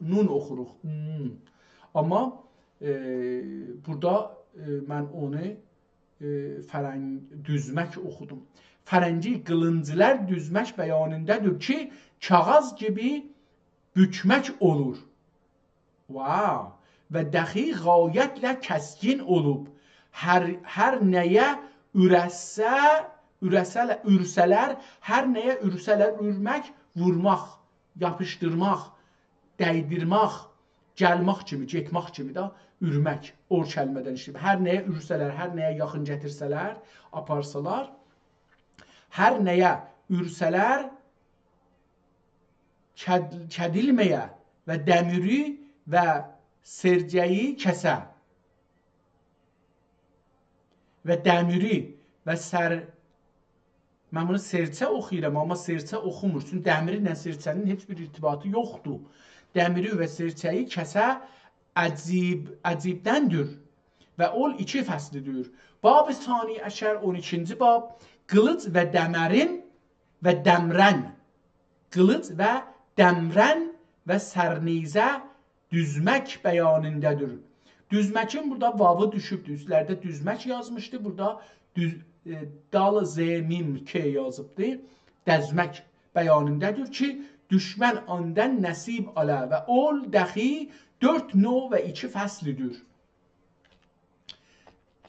Nun oxuruq. Amma burada mən onu düzmək oxudum. Fərəngi qılınclar düzmək bəyanındadır ki, kağız gibi bükmək olur. Wow. Və dəxi qayətlə kəskin olub. Hər nəyə ürsələr, hər nəyə ürsələr, ürmək, vurmaq, yapışdırmaq, dəydirmək, gəlmək kimi, getmək kimi da ürmək, or kəlmədən işləyib. Hər nəyə ürsələr, hər nəyə yaxın gətirsələr, aparsalar, hər nəyə ürsələr, kədilməyə və dəmiri və sercəyi kəsə və dəmiri və mən bunu serçə oxuyuram, amma serçə oxumur. Çünki dəmiri ilə serçənin heç bir irtibatı yoxdur. Dəmiri və serçəyi kəsə əcibdəndir və ol 2 fəslidir. Bab-ı sani əşər 12-ci bab qılıc və dəmərin və dəmrən, qılıc və dəmrən və sərnizə düzmək bəyanındadır. Düzməkin burada vavı düşübdür. Üstlərdə düzmək yazmışdı. Burada dal zemim k yazıbdır. Dəzmək bəyanındadır ki, düşmən ondan nəsib alə və ol dəxi 4 növ və 2 fəslidir.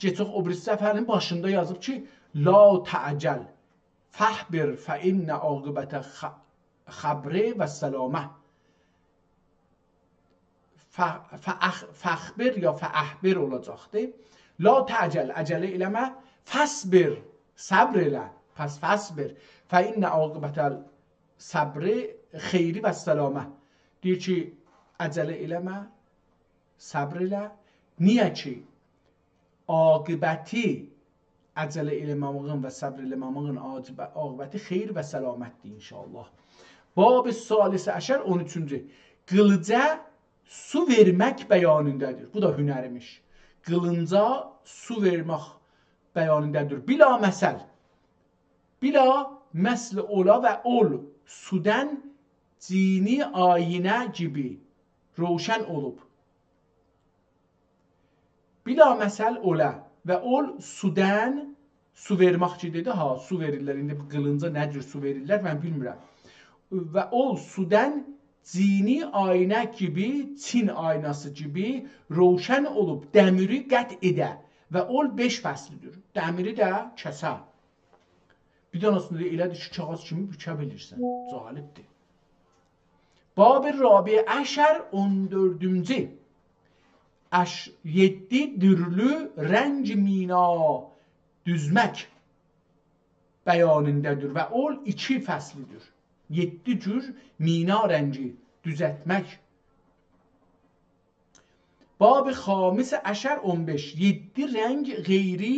Keçək o birisi səfərin başında yazıb ki, la təəcəl fəhbir fəinnə aqibətə xəbrə və səlamə. Fəxbir ya fəəhbir olacaqdır. La təəcəl, əcələ eləmə. Fəsbir, səbr elə. Pəs fəsbir. Fəinnə aqibətəl səbri xeyri və səlamə. Deyir ki, əcələ eləmə, səbr elə. Niyə ki, aqibəti əcələ eləməmğin və səbr eləməmğin aqibəti xeyr və səlamətdir inşallah. Bab-ı salisə əşər 13-cü. Qılıca su vermək bəyanındadır. Bu da hünərimiş. Qılınca su vermək bəyanındadır. Bila məsəl. Bila məsl ola və ol sudən cini ayinə gibi roşən olub. Bila məsəl ola və ol sudən su vermək ki dedi. Ha, su verirlər. İndi qılınca nədir su verirlər? Mən bilmirəm. Və ol sudən cini aynə gibi, Çin aynası gibi roşən olub, dəmiri qət edə və ol 5 fəslidir. Dəmiri də kəsə. Bir dənəsində elədir ki, kağız kimi bükę bilirsən. Zalibdir. Bab-ı rabi əşər 14-cü. 7 dürlü rəng mina düzmək bəyanındadır və ol 2 fəslidir. 7 cür mina rəngi düzətmək. Bab-ı xamis əşər 15. 7 rəng qeyri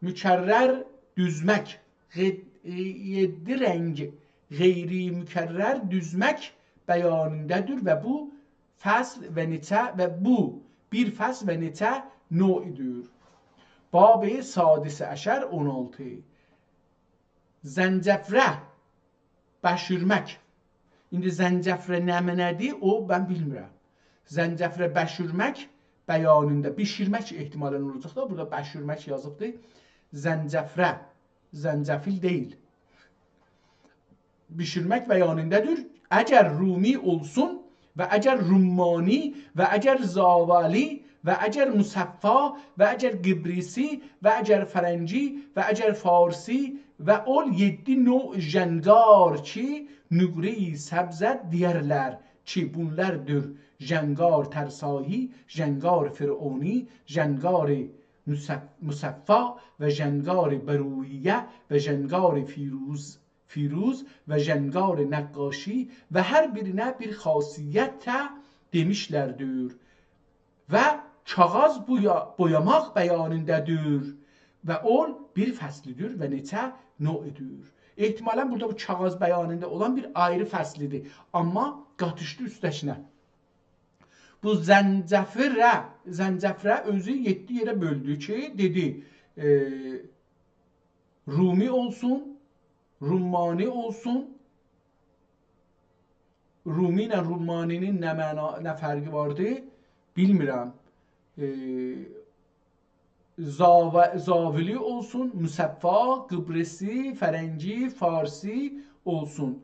mükərrər düzmək. 7 rəng qeyri mükərrər düzmək bəyanındadır və bu fəsl və neçə və bu bir fəsl və neçə növüdür. Bab-ı sadis əşər 16. Zəncəfrə bəşirmək. İndi zəncəfrə nədir? O, mən bilmirəm. Zəncəfrə bəşirmək bəyanında, bişirmək ehtimalən olacaq da, burada bəşirmək yazıbdır. Zəncəfrə, zəncəfil deyil. Bişirmək bəyanındadır. Əgər Rumi olsun və əgər Rummani və əgər Zavali və əgər Musəffa və əgər Qibrisi və əgər Fərənci və əgər Farsi və ol 7 növ jəngar ki, nüqre-i səbzət deyərlər ki, bunlardır jəngar tərsahi, jəngar fir'oni, jəngar Musəffa və jəngar Bəruiyyə və jəngar Firuz və jəngar Nəqqaşi və hər birinə bir xasiyyət demişlərdir. Və kağız boyamaq bəyanındadır və ol bir fəslidir və neçə növüdür. Ehtimalən burada bu kağız bəyanında olan bir ayrı fəslidir. Amma qatışdı üstəşinə. Bu zəncəfrə özü 7 yerə böldü ki, dedi Rumi olsun, Rummani olsun. Rumi ilə Rummaninin nə fərqi vardı? Bilmirəm. Zavili olsun, Müsəffa, Qıbrisi, Fərəngi, Farsi olsun.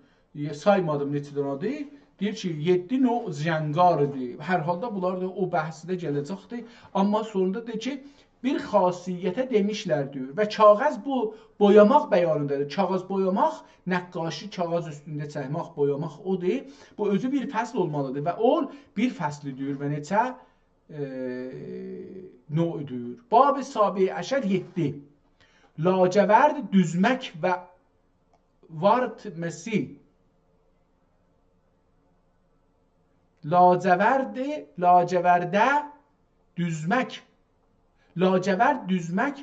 Saymadım neçə dənədir. Deyir ki, 7 növ zəngaridir. Hər halda bunlar da o bəhsdə gələcəkdir. Amma sonunda deyir ki, bir xasiyyətə demişlər diyor. Və kağız bu boyamaq bəyanındadır. Kağız boyamaq, nəqqaşı kağız üstündə çəkmək, boyamaq odur. Bu özü bir fəsl olmalıdır və o bir fəslidir və neçə növdür. Bab-ı sabi əşər 7. Lacəvərd düzmək və vartməsi. Lacəvərdə düzmək. Lacəvərd düzmək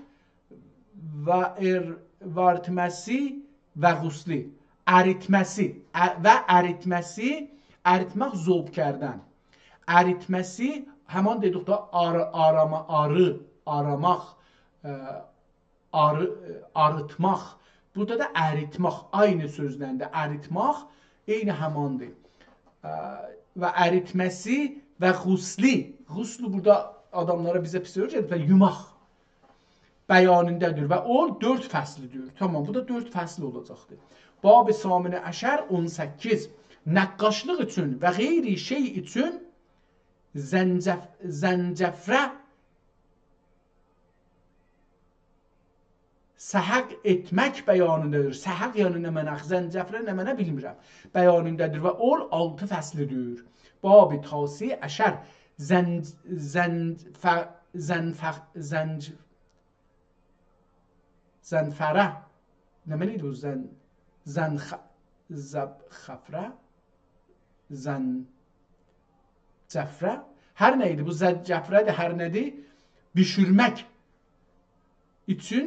və vartməsi və qusli. Əritməsi və əritməsi, əritmək zob kərdən. Əritməsi həman dedikdə aramaq, arıtmaq. Burada da əritmək aynı sözləndə. Əritmək eyni həmandır. Və əritməsi və qusli. Quslu burada adamlara bizə pis öyrədir və yumaq bəyanındadır və o 4 fəslidir. Tamam, bu da 4 fəsl olacaqdır. Bab-ı saminə əşər 18. Nəqqaşlıq üçün və qeyri şey üçün zəncəfrə səhəq etmək bəyanındadır. Səhəq yəni nə mənə, zəncəfrə nə mənə bilmirəm. Bəyanındadır və o 6 fəslidir. Bab-ı tasi əşər zənfərə. Nə mənəydi bu? Zənxəfrə? Zəncəfrə? Hər neydi? Bu zəncəfrədir, hər nədir? Bişirmək üçün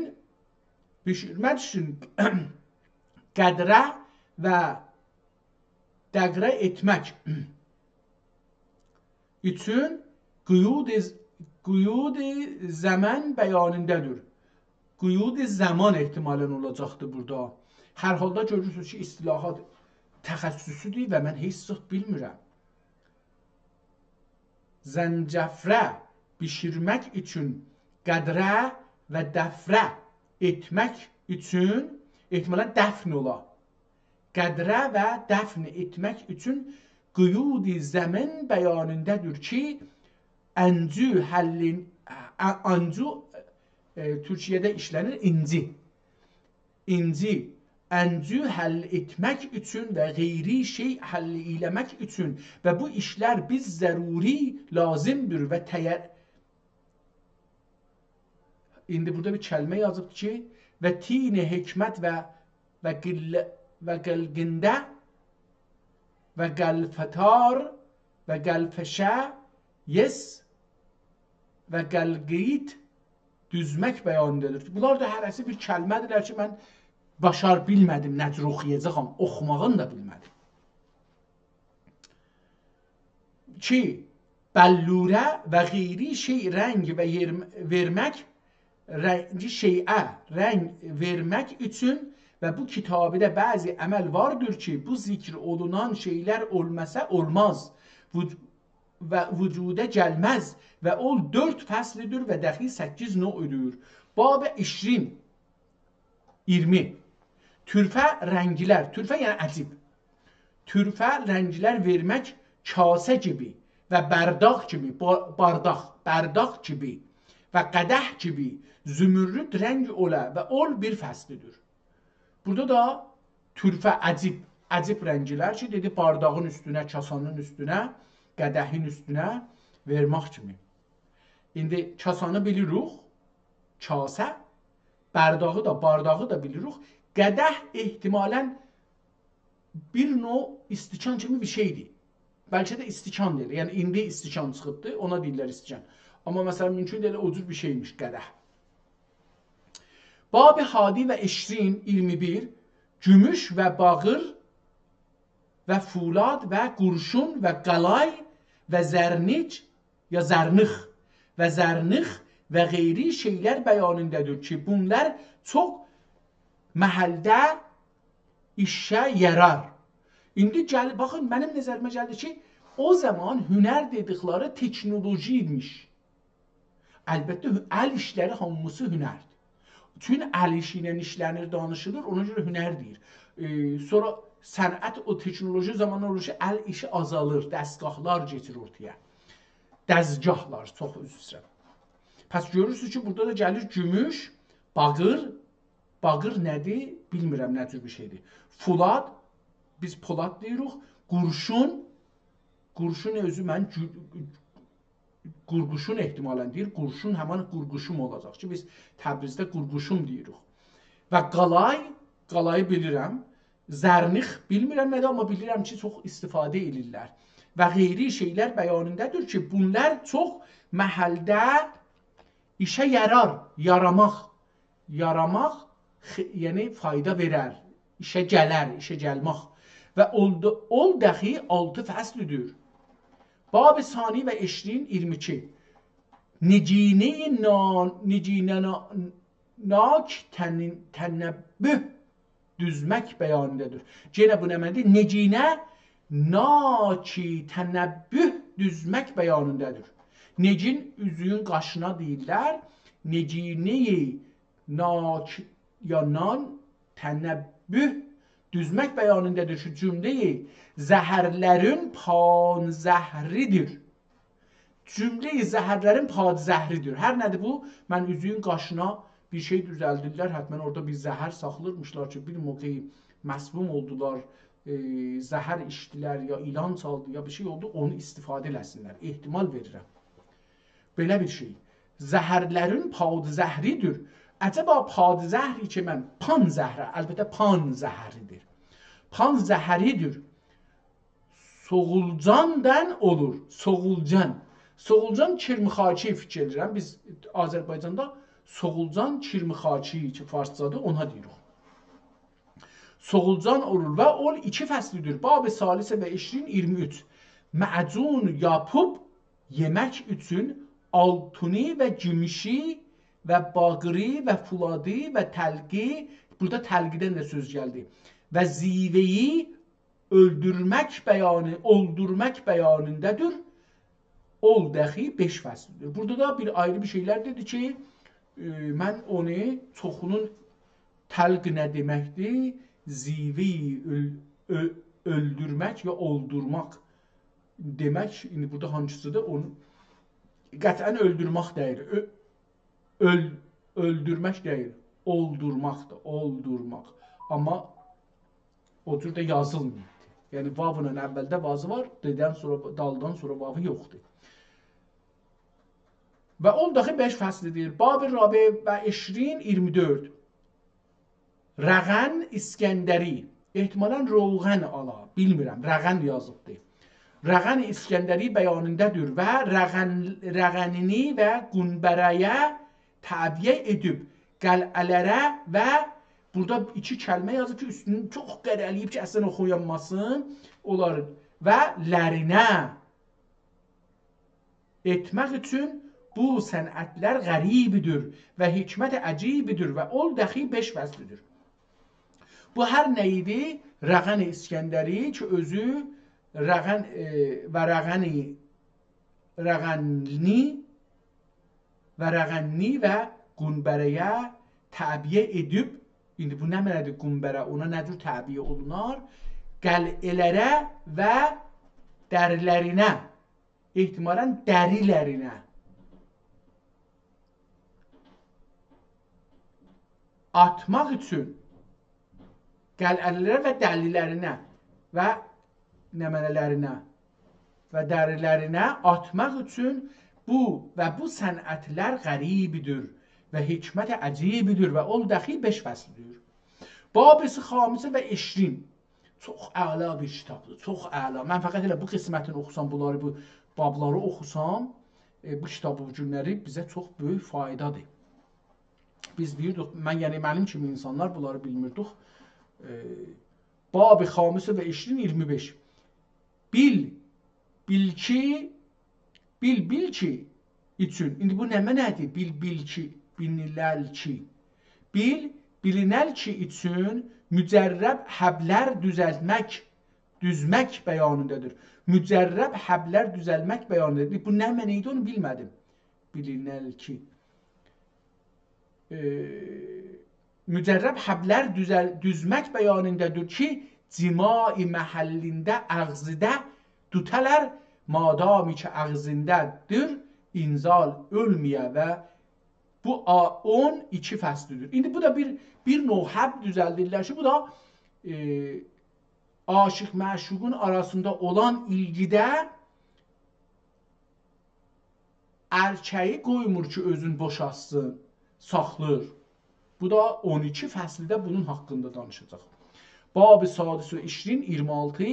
qədrə və dəqrə etmək üçün quyud-i zaman bəyanındadır. Quyud-i zaman ehtimalən olacaqdır burada. Hər halda görürsünüz ki, istilahat təxəssüsüdür və mən heç sıx bilmirəm. Zəncəfrə bişirmək üçün qədrə və dəfrə etmək üçün ehtimalən dəfn ola. Qədrə və dəfn etmək üçün quyud-i zaman bəyanındadır ki, əncü Türkiyədə işlənir inci. İnci, əncü həll etmək üçün və qeyri şey həll eləmək üçün və bu işlər biz zəruri lazımdır və İndi burada bir kəlmə yazıb ki, və tin-i hikmət və qəlqində və qəlfətar və qəlfəşə yes və qəlqiyit düzmək bəyanındadır. Bunlar da hərəsi bir kəlmədirlər ki, mən başar bilmədim, necə oxuyacağam, oxumağını da bilmədim. Ki, bəllurə və qeyri şey rəng və vermək, rəngi şeyə rəng vermək üçün və bu kitabıda bəzi əməl vardır ki, bu zikr olunan şeylər olmasa olmaz və vücuda gəlməz və o 4 fəslidir və dəxi 8 növdür. Bab 20. Türfə rənglər, türfə yəni əcib. Türfə rənglər vermək kase gibi və bərdaq kimi, bərdaq kimi və qədəh kimi zümürrüd rəng ola və ol bir fəslidir. Burada da türfə əcib rənglər ki, dedi bardağın üstünə, kasanın üstünə, qədəhin üstünə vermək kimi. İndi kasanı bilirik, kase, bardağı da bilirik. Qədəh ehtimalən bir növ istikan kimi bir şeydir. Bəlkə də istikan deyil. Yəni indi istikan çıxıbdı, ona deyirlər istikan. Amma məsələn mümkün deyil o cür bir şeymiş qədəh. Bab-ı hadi və 21 gümüş və bağır və fulad və qurşun və qalay və zərnix və qeyri şeylər bəyanındadır ki, bunlar çox məhəldə işə yarar. İndi gəl, baxın, mənim nəzərimə gəldi ki, o zaman hünər dedikləri teknoloji imiş. Əlbəttə, əl işləri hamısı hünərdir. Tüm əl işi ilə işlənir, danışılır, ona görə hünər deyir. Sonra sənət o teknoloji zamanlar olur ki, əl işi azalır, dəstgahlar keçir ortaya. Dəzgahlar, çox üzr istəyirəm. Pəs görürsünüz ki, burada da gəlir gümüş, bağır. Bağır nədir? Bilmirəm nə tür bir şeydir. Fulad, biz polad deyirik. Qurşun, qurşun özü mən qurquşun ehtimalən deyir. Qurşun həman qurquşum olacaq ki, biz Təbrizdə qurquşum deyirik. Və qalay, qalayı bilirəm. Zərnix bilmirəm nədir, amma bilirəm ki, çox istifadə edirlər. Və qeyri şeylər bəyanındadır ki, bunlar çox məhəldə işə yarar, yaramaq. Yaramaq, yəni fayda verər, işə gələr, işə gəlmək. Və ol dəxi 6 fəslüdür. Bab-ı sani və 20-22. Necinənak tənəbbüh düzmək bəyanındadır. Yenə bu nə mənədir? Necinə naki tənəbbüh düzmək bəyanındadır. Necin üzüyün qaşına deyirlər. Necineyi nakiyanan tənəbbüh düzmək bəyanındadır. Şu cümleyi zəhərlərin panzəhridir. Cümleyi zəhərlərin panzəhridir. Hər nədir bu? Mən üzüyün qaşına bir şey düzəldirlər. Hətmən orada bir zəhər saxlırmışlar ki, bir moqeyi məsmum oldular, zəhər içdilər, ya ilan çaldı, ya bir şey oldu, onu istifadə eləsinlər. Ehtimal verirəm. Belə bir şey. Zəhərlərin panzəhridir. Əcəba panzəhri ki, mən pan zəhrə, əlbəttə pan zəhəridir. Pan zəhəridir. Soğulcandan olur. Soğulcan. Soğulcan kirmixaçi fikir edirəm. Biz Azərbaycanda soğulcan kirmixaçi ki, farscadır, ona deyirik. Soğulcan olur və ol 2 fəslidir. Bab-ı salisə və 23. Məcun yapıb yemək üçün altuni və gümüşi və bağırı və fuladı və təlqi, burada təlqidən də söz gəldi. Və ziveyi öldürmək bəyanındadır. Ol dəxi 5 fəslidir. Burada da bir ayrı bir şeylər dedi ki, mən onu çoxunun təlq nə deməkdir? Ziveyi öldürmək ya oldurmaq demək. İndi burada hansısıdır? Onu qətlən öldürmək deyil. Öldürmək deyil. Oldurmaqdır. Oldurmaq. Amma o cür də yazılmır. Yəni vavının əvvəldə vazı var, dedən sonra, daldan sonra vavı yoxdur. Və ol daxil 5 fəslidir. Bab-ı rabi və 20-24. Rəğən İskəndəri. Ehtimalən roğən ala. Bilmirəm. Rəğən yazıbdır. Rəğən İskəndəri bəyanındadır və rəğənini və qunbərəyə təbiyə edib qəl'ələrə və burada 2 kəlmə yazıb ki, üstünü çox qərəliyib ki, əslən oxuyanmasın. Onlar vələrinə etmək üçün bu sənətlər qəribidir və hikmət əcibidir və ol dəxi 5 fəslidir. Bu hər nə idi? Rəğən İskəndəri ki, özü rəğən və rəğənni və qunbərəyə təbiyə edib, indi bu nə mənədir qunbərə, ona nə cür təbiyə olunar? Qəl'ələrə və dərilərinə, ehtimalən dərilərinə atmaq üçün qəl'ələrə və dəlilərinə və nəmənələrinə və dərilərinə atmaq üçün bu və bu sənətlər qəribidir və hikmət əcibidir və ol dəxi 5 fəslidir. Bab-ı xamisə və 20. Çox əla bir kitabdır, çox əla. Mən fəqət elə bu qismətini oxusam, bunları, bu babları oxusam, bu kitabı günləri bizə çox böyük faydadır. Biz deyirdik, yəni mənim kimi insanlar bunları bilmirdik. Bab-ı xamisə və 20-25. Bil ki üçün. İndi bu nə mənədir? Bil ki, bilinəl ki. Bilinəl ki üçün mücərrəb həblər düzmək bəyanındadır. Mücərrəb həblər düzəlmək bəyanındadır. Bu nə məniydi onu bilmədim. Bilinəl ki mücərrəb həblər düzmək bəyanındadır ki, cimai məhəllində əğzidə dütələr, madami ki əğzindədir, inzal ölməyə və bu 12 fəslidir. İndi bu da bir növ həb düzəldirlər ki, bu da aşıq məşuqun arasında olan ilgidə erkəyi qoymur ki, özün boşalsın, saxlır. Bu da 12 fəslidə bunun haqqında danışacaq. Bab-ı Sadis ve 26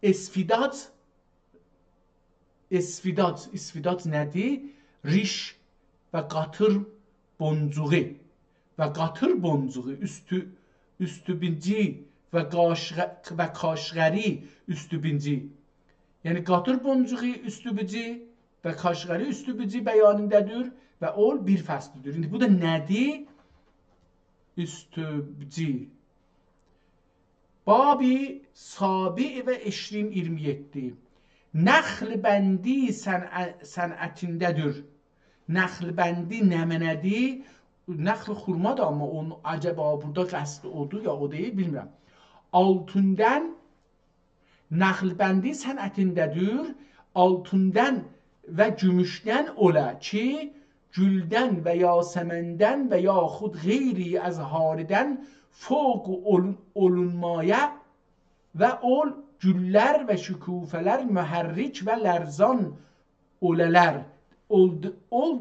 İsfidat nədir? Riş və qatır boncuğu və qatır boncuğu üstübinci və kaşğəri üstübinci. Yəni qatır boncuğu üstübinci və kaşğəri üstübinci bəyanındadır və o bir fəslidir. İndi bu da nədir? Üstübinci. Babi Sabi ve 27 Nəxl-bəndi sənətindədir. Nəxl-bəndi nəmənədir? Nəxl xurmadır, amma onun acaba burada qəsdi odur ya o deyil, bilmirəm. Altından nəxl-bəndi sənətindədir. Altından və gümüşdən ola ki, güldən və yasəməndən və yaxud qeyri əzharidən fوق olunmaya və ol güllər və şükufələr mühərrik və lərzan olələr. Ol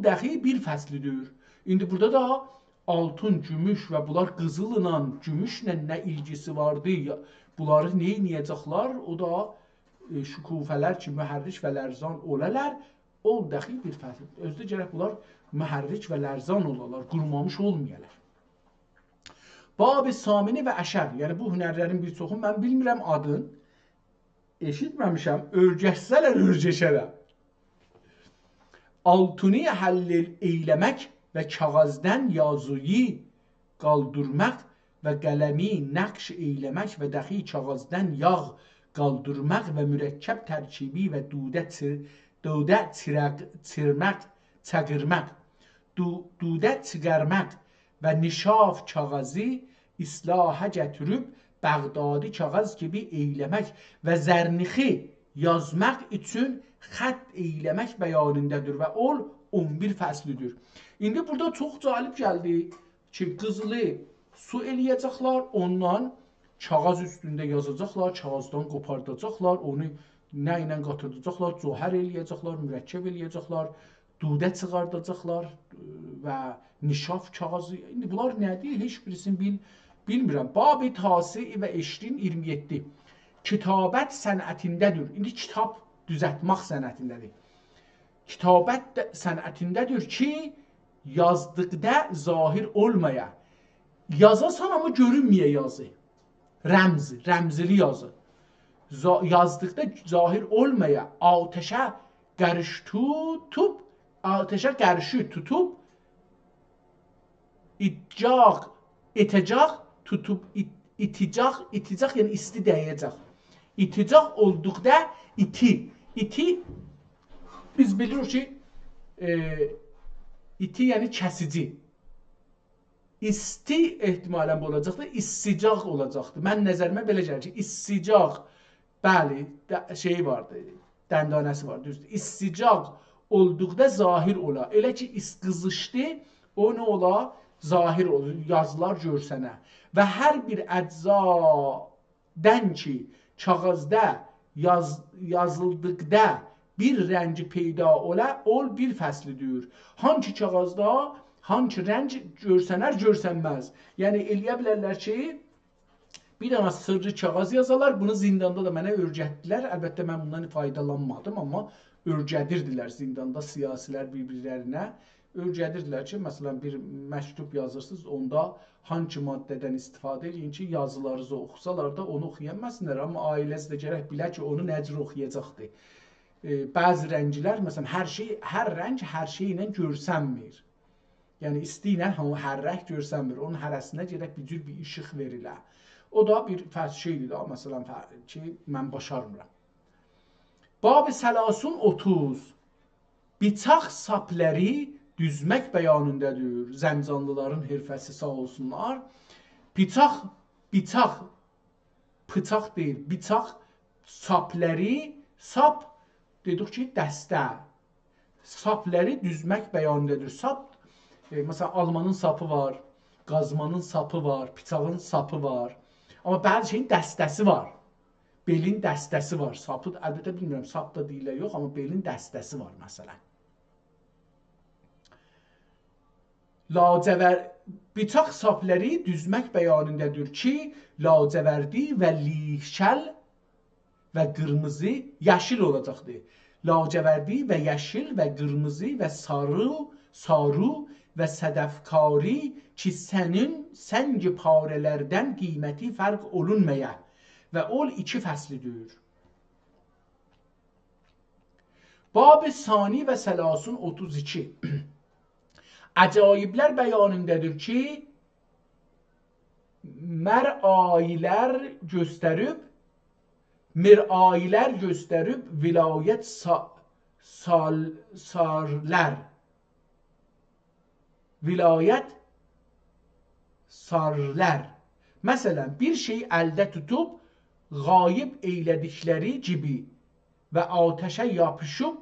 dəxi bir fəslidir. İndi burada da altın, gümüş və bunlar qızılla, gümüşlə nə ilgisi vardı? Bunları neyniyəcəklər? O da şükufələr ki, mühərrik və lərzan olələr. Ol dəxi bir fəslidir. Özdə gərək bunlar mühərrik və lərzan olalar, qurmamış olmayalar. Bab-ı Samini və Əşər, yəni bu hünərlərin bir çoxunu mən bilmirəm adın, eşitməmişəm, örgəşsələr örgəşərəm. Altuni həll eyləmək və kağızdan yazıyı qaldırmaq və qələmi nəqş eyləmək və dəxi kağızdan yağ qaldırmaq və mürəkkəb tərkibi və dudə çiğərmək və nişaf kağızı islaha gətirib Bəğdadi kağız gibi eyləmək və zərnixi yazmaq üçün xətt eyləmək bəyanındadır və ol 11 fəslidir. İndi burada çox cəlib gəldi ki, qızılı su eləyəcəklər, ondan kağız üstündə yazacaqlar, kağızdan qopardacaqlar, onu nə ilə qatırdacaqlar, cöhər eləyəcəklər, mürəkkəb eləyəcəklər, dudə çıxardacaqlar və nişaf kağızı. İndi bunlar nədir? Heç birisini bilmirəm. Bab-ı Tasi və 27 kitabət sənətindədir. İndi kitab düzəltmək sənətindədir. Kitabət sənətindədir ki, yazdıqda zahir olmaya. Yazasan ama görünməyə yazı. Rəmzili yazı. Yazdıqda zahir olmaya ateşə qarşı tutub iticaq yəni isti dəyəcək. İticaq olduqda iti biz bilirik ki iti yəni kəsici. İsti ehtimalən bu olacaqdır, isticaq olacaqdır. Mən nəzərimə belə gəlir ki, isticaq, bəli, şeyi vardır, dəndanəsi var, düzdür. İsticaq olduqda zahir ola. Elə ki, qızışdı, o nə ola? Zahir olur, yazılar görsənə. Və hər bir əczadən ki, kağızda yazıldıqda bir rəngi peyda ola, ol bir fəslidir. Hangi kağızda, hangi rəng görsənər, görsənməz. Yəni, eləyə bilərlər ki, bir dənə sırrı kağız yazalar, bunu zindanda da mənə örgətdilər. Əlbəttə, mən bundan faydalanmadım, amma örgədirdilər zindanda siyasilər bir-birlərinə. Örgədirdilər ki, məsələn, bir məktub yazırsınız, onda hangi maddədən istifadə edin ki, yazılarınızı oxusalar da onu oxuyaməsinlər, amma ailəsi də gərək bilə ki, onu necə oxuyacaqdır. Bəzi rənglər, məsələn, hər rəng hər şey ilə görsənmir. Yəni, isti ilə hər rəng görsənmir. Onun hərəsinə gərək bir cür bir işıq verilə. O da bir fərz şeydir da, məsələn ki, mən başarmıram. Bab-ı Sələsun 30. Bıçaq sapləri düzmək bəyanındadır. Zəncanlıların hirfəsi sağ olsunlar. Bıçaq deyil, bıçaq sapləri, sap dedik ki, dəstə. Sapləri düzmək bəyanındadır. Sap, məsələn, almanın sapı var, qazmanın sapı var, bıçağın sapı var. Amma bəzi şeyin dəstəsi var. Belin dəstəsi var. Sapı, əlbəttə bilmirəm, sap da deyilə yox, amma belin dəstəsi var, məsələn. Bıçaq sapləri düzmək bəyanındadır ki, lacəvərdi və lişəl və qırmızı, yaşıl olacaqdır. Lacəvərdi və yeşil və qırmızı və sarı və sədəfkari ki, sənin səngi parələrdən qiyməti fərq olunmaya və ol 2 fəslidir. Bab-ı Sani və Sələsun 32. Əcayiblər bəyanındadır ki, mərayilər göstərib vilayət sarlar. Vilayət sarlar. Məsələn, bir şey əldə tutub, qayib eylədikləri gibi və ateşə yapışıb,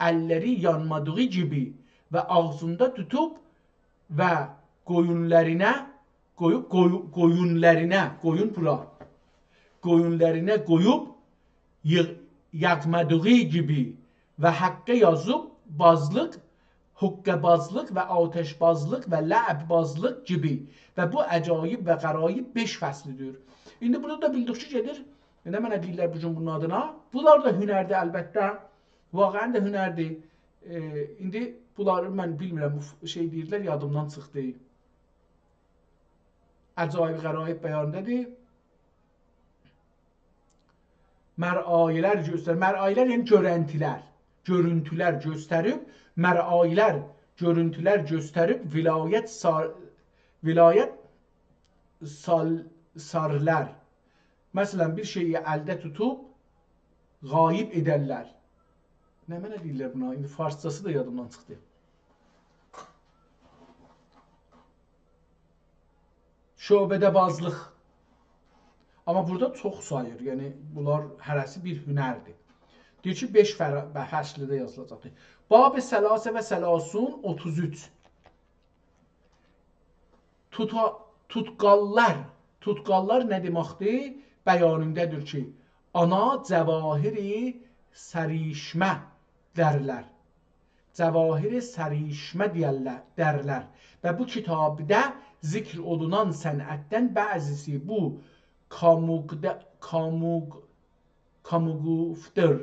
əlləri yanmadığı gibi və ağzında tutub və qoyunlarına qoyub yağmadığı gibi və haqqə yazıb huqqəbazlıq və ateşbazlıq və ləbbazlıq gibi və bu əcayib və qarayib 5 fəslidir. İndi burada da bildik ki, gedir. Nə mənə deyirlər bu gün bunun adına? Bunlar da hünərdir əlbəttə. Vaqəən də hünərdir. İndi bunları mən bilmirəm, bu şey deyirlər, yadımdan çıxdı. Əcayib qarayib bəyanındadır. Mərayilər göstərib. Mərayilər yəni görüntülər göstərib. Mərayilər görüntülər göstərib vilayət sarlar. Məsələn, bir şeyi əldə tutub qayib edərlər. Nə mənə deyirlər buna? İndi farsçası da yadımdan çıxdı. Şöbədəbazlıq. Amma burada çox sayır. Yəni, bunlar hərəsi bir hünərdir. Deyir ki, 5 fəslidə yazılacaqdır. Bab-ı Səlasə və Səlasun 33. Tutqallar nə deməkdir? Bəyanındadır ki, ana cəvahiri sərişmə dərlər. Cəvahiri sərişmə dərlər. Və bu kitabda zikr olunan sənətdən bəzisi bu kamugufdur.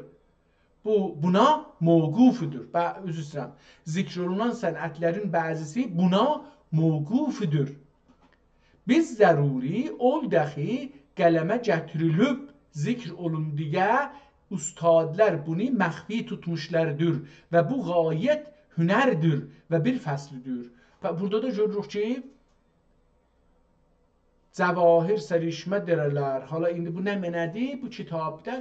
Buna mövqufudur. Üzr istəyirəm. Zikr olunan sənətlərin bəzisi buna mövqufudur. Biz zəruri ol dəxi qələmə gətirilib zikr olunduya ustadlar bunu məxfi tutmuşlardır və bu qayət hünərdir və bir fəslidir. Və burada da görürük ki, cəvahir sərişmə derələr. Hala indi bu nə mənədir? Bu kitabda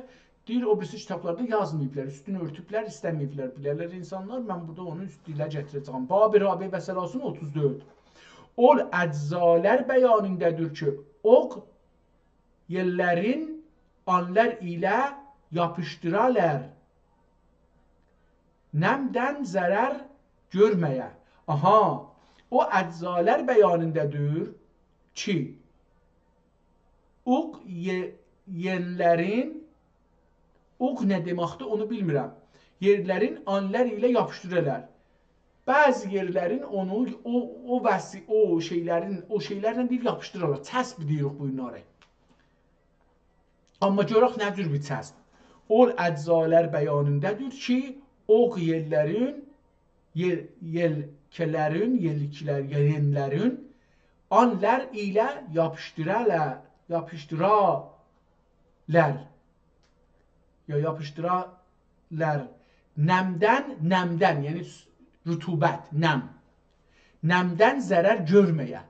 deyir, o birisi kitablarda yazmayıblar, üstünü örtüblər, istəməyiblər. Bilərlər insanlar, mən burada onu üst dilə gətirəcəm. Bab-ı Rabi və Səlasun 34. Ol əczalər bəyanındadır ki, oq yerlərin anlar ilə yapışdırarlar. Nəmdən zərər görməyə. Aha, o əczalər bəyanındadır ki, oq yerlərin, oq nə deməkdir onu bilmirəm. Yerlərin anlar ilə yapışdırırlar. Bəzi yerlərin onu, o şeylərlə deyil yapışdırırlar. Çəsb deyirik bunları. Amma görək nə cür bir çəsb. Ol əczalər bəyanındadır ki, oq yerlərin, yelkələrin anlar ilə yapışdırarlar. Nəmdən, yəni rütubət, nəmdən zərər görməyə.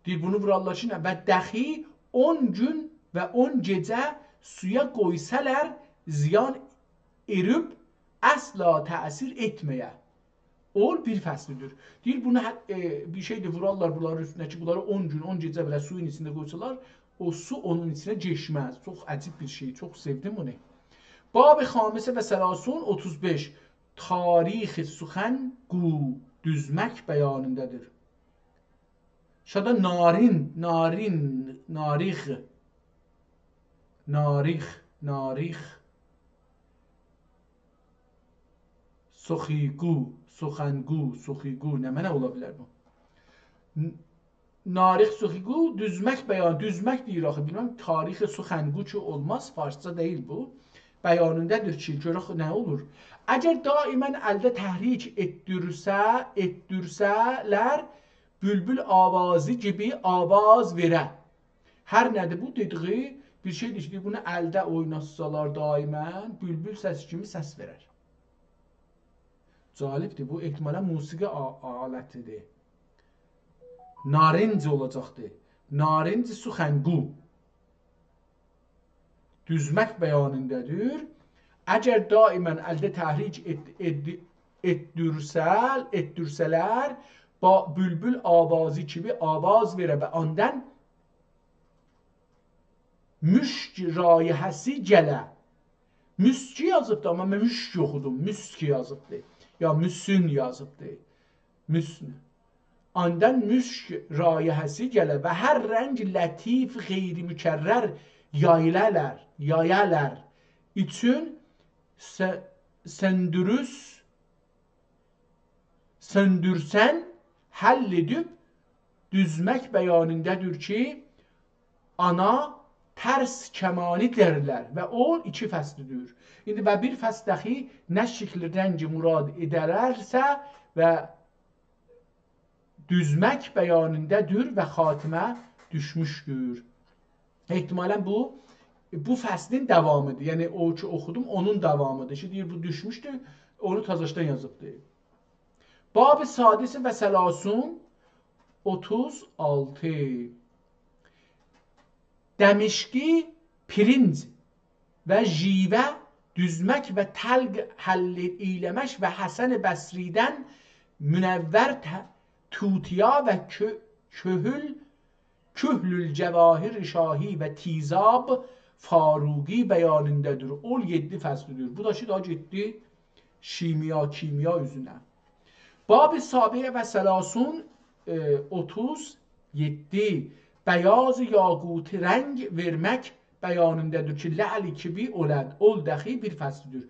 Deyir, bunu vurarlar ki, və dəxi 10 gün və 10 gecə suya qoysalar ziyan erib əsla təsir etməyə. Ol bir fəslidir. Deyir bunu bir şeydir vurarlar bunların üstündəki bunları 10 gün 10 gecə belə suyun içində qoysalar o su onun içinə geçməz. Çox əcib bir şey. Çox sevdim bunu. Bab-ı xamisə və sələsun 35 tarix suxən qu düzmək bəyanındadır. Şada narix soxiqu nə mənə ola bilər bu? Narix soxiqu düzmək bəyan, düzmək deyir axı, bilməm tarix suxənqu ki olmaz, farsça deyil bu. Bəyanındadır ki, görək nə olur? Əgər daimən əldə təhrik etdirsələr, bülbül avazı gibi avaz verə. Hər nədir bu dediği bir şeydir ki, bunu əldə oynatsalar daimən, bülbül səsi kimi səs verər. Calibdir, bu ehtimalən musiqi alətidir. Narinc olacaqdır. Narinc suxənqu. Düzmək bəyanındadır. Əgər daimən əldə təhrik etdirsələr, bülbül avazı kimi avaz verə və ondan müşk rayihəsi gələ. Müski yazıbdır, amma mən müşk yoxudum. Müski yazıbdır. Ya müsün yazıbdır. Müsün. Ondan müşk rayihəsi gələ və hər rəng lətif, xeyri mükərrər yayələr üçün söndürsən həll edib düzmək bəyanındadır ki, ana tərs kəmani dərlər və o 2 fəslidir. İndi və bir fəsdəxi nə şəkli rəngi murad edərlərsə və düzmək bəyanındadır və xatimə düşmüşdür. Ehtimalən bu fəslin davamıdır. Yəni o ki oxudum onun davamıdır. Ki deyir bu düşmüşdür, onu tazaşdan yazıbdır. Bab-ı sadisi və sələsun 36 Dəmişqi pirinc və jivə düzmək və təlq həll eyləmək və Həsən Bəsridən münəvvər tutiya və kühlül cəvahir şahi və tizab faruqi bəyanındadır. Ol 7 fəslidir. Bu da daha getdi kimya üzünə. Bab-ı sabiə və sələsun 37 bəyaz yaquti rəng vermək bəyanındadır ki, lə'li kibi oləd. Ol dəxi bir fəslidir.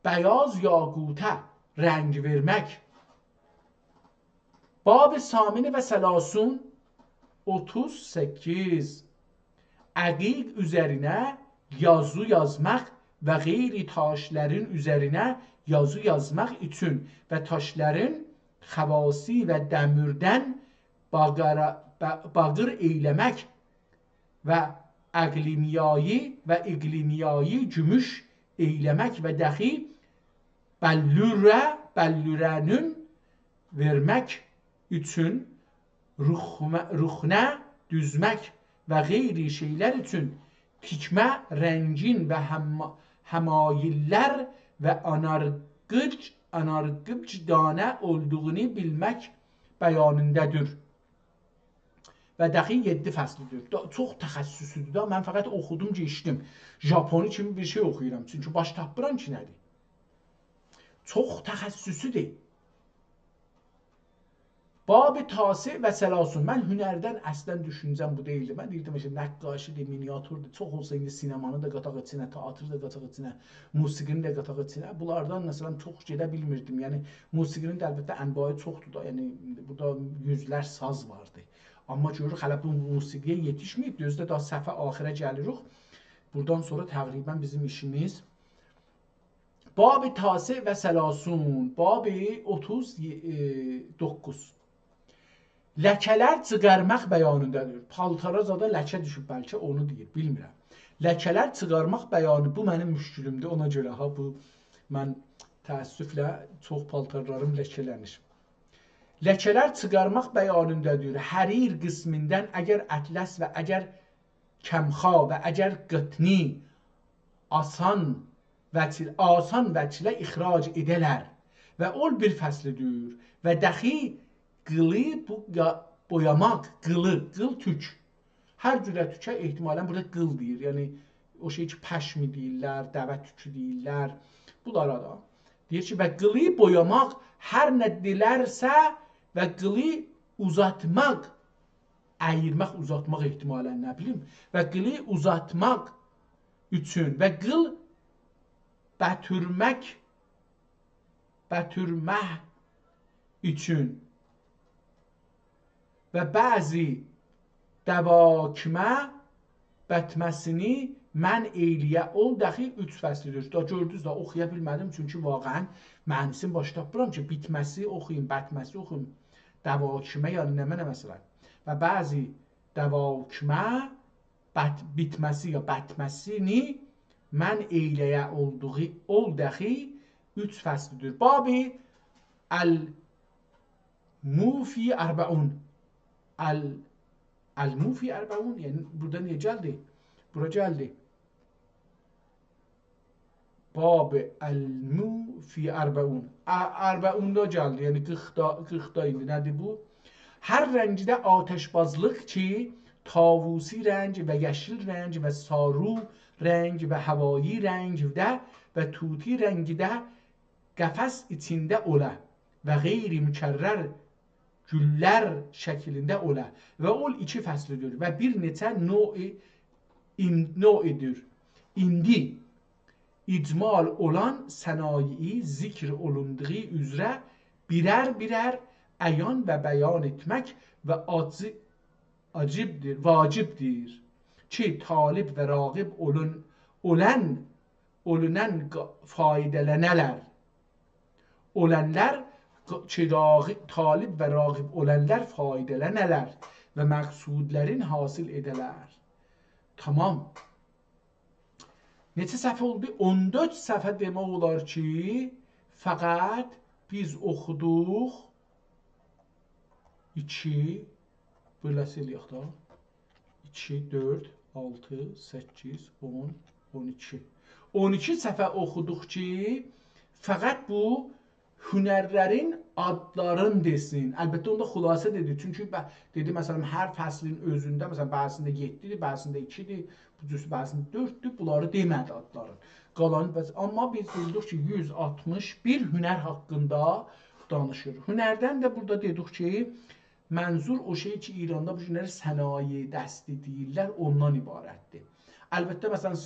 Bəyaz yaqutə rəng vermək. Bab-ı samini və sələsun 38 əqiq üzərinə yazı yazmaq və qeyri taşların üzərinə yazı yazmaq üçün və taşların xəvasi və dəmirdən bağır eyləmək və iqlimiyayı gümüş eyləmək və dəxi bəllürənün vermək üçün ruxnə düzmək və qeyri şeylər üçün tikmə, rəngin və həmayillər və anarqıc danə olduğunu bilmək bəyanındadır. Və dəxi 7 fəslidir. Çox təxəssüsüdür da. Mən fəqət oxudum, geçdim. Japoni kimi bir şey oxuyuram. Çünki baş tapıram ki, nədir? Çox təxəssüsüdür. Bab-ı tasi və sələsun. Mən hünərdən əslən düşüncəm bu deyildi. Mən deyirdim ki, nəqqaşidir, miniatürdir. Çox olsa indi sinemanı da qataq içinə, teatrı da qataq içinə, musiqini də qataq içinə. Bunlardan məsələn çox gedə bilmirdim. Yəni musiqinin də əlbəttə ənvayı çoxdur da. Yəni burada yüzlər saz vardı. Amma görürük hələ bu musiqiyə yetişməyib. Gözdə daha səhvə axirə gəlirik. Buradan sonra təqribən bizim işimiz. Bab-ı tasi və sələsun. Bab-ı 39 Ləkələr çıxarmaq bəyanındadır. Paltara zada ləkə düşüb, bəlkə onu deyir, bilmirəm. Ləkələr çıxarmaq bəyanı, bu mənim müşkülümdür, ona görə bu mən təəssüflə çox paltarlarım ləkələnir. Ləkələr çıxarmaq bəyanındadır. Hərir qismindən əgər ətləs və əgər kəmxa və əgər qıtni asan vəçlə ixrac edələr və ol bir fəslidir və dəxi qılı boyamaq, qıl tük. Hər cürə tükə ehtimalən burada qıl deyir. Yəni o şey ki, pəşmi deyirlər, dəvə tükü deyirlər. Bunlara da. Deyir ki, və qılı boyamaq hər nə dilərsə və qılı uzatmaq, əyirmək, uzatmaq ehtimalən nə bilim, və qılı uzatmaq üçün və qıl bətürmək üçün və bəzi dəvakimə bətməsini mən eyliyə ol dəxi 3 fəslidir. Da gördünüz da oxuya bilmədim çünki vaqəən mənisini başa tapmıram ki, bitməsi oxuyun, bətməsi oxuyun, dəvakimə ya nə məsələn. Və bəzi dəvakimə bitməsi ya bətməsini mən eyləyə ol dəxi 3 fəslidir. Babi əl-mufi ərbəun. Əl-mufi ərbəun, yəni burada niyə gəldi? Bura gəldi. Babi əl-mufi ərbəun. Ərbəunda gəldi, yəni 40'da indi. Nədir bu? Hər rəngdə atəşbazlıq ki, tavusi rəng və yeşil rəng və saru rəng və havai rəngdə və tuti rəngdə qəfəs içində ola və qeyri mükərrər güllər şəklində ola və ol 2 fəslidir və bir neçə no'idir. İndi icmal olan sənayi zikr olunduğu üzrə birər əyan və bəyan etmək və vacibdir ki, talib və rağib olunən faydələnələr. Olənlər ki, talib və rağib olənlər faydələnələr və məqsudlərin hasil edələr. Tamam. Neçə səhvə oldu? 14 səhvə demək olar ki, fəqət biz oxuduq 2, birləsə eləyək da, 2, 4, 6, 8, 10, 12. 12 səhvə oxuduq ki, fəqət bu hünərlərin adların desin. Əlbəttə onda xülasə dedi. Çünki dedi məsələn hər fəslin özündə məsələn bəzisində 7-dir, bəzisində 2-dir, bəzisində 4-dür. Bunları demədi adların. Qalanı amma biz bildik ki 161 hünər haqqında danışır. Hünərdən də burada dedik ki mənzur o şey ki İranda bu günləri sənaye dəsti deyirlər, ondan ibarətdir. Əlbəttə məsələn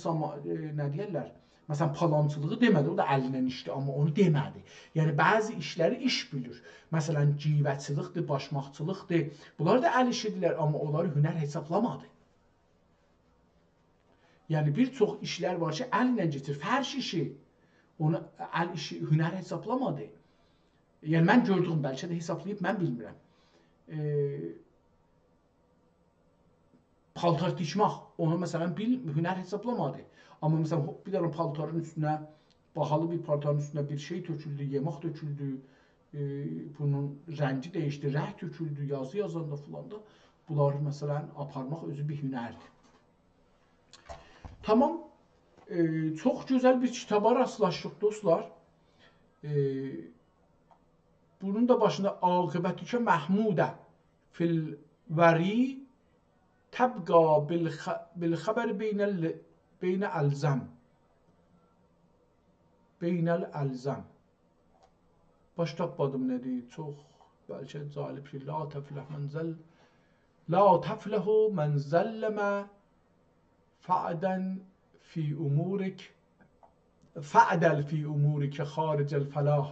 nə deyirlər? Məsələn, palançılığı demədi, o da əlindən işdir, amma onu demədi. Yəni, bəzi işləri iş bilir. Məsələn, civəçılıqdır, başmaqçılıqdır. Bunlar da əl işidirlər, amma onları hünər hesablamadı. Yəni, bir çox işlər var ki, əllə getir. Fərş işi, onu əl işi, hünər hesablamadı. Yəni, mən gördüyüm, bəlkə də hesablayıb, mən bilmirəm. Paltar dikmək, onu məsələn, hünər hesablamadı. Amma məsələn, bir dənə paltarın üstünə, bahalı bir paltarın üstünə bir şey töküldü, yemək töküldü, bunun rəngi dəyişdi, rəng töküldü, yazı yazanda filan da, bunları məsələn, aparmaq özü bir hünərdir. Tamam, çox gözəl bir kitaba rastlaşdıq dostlar. Bunun da başında aqibətükə məhmudə fil vəri təbqa bil xəbər beynə əlzəm. Beynəl əlzəm. Baş tapmadım nədir? Çox bəlkə calib ki, la təfləhu mən zəlləmə fə'dən fi umurik xaricəl fəlah.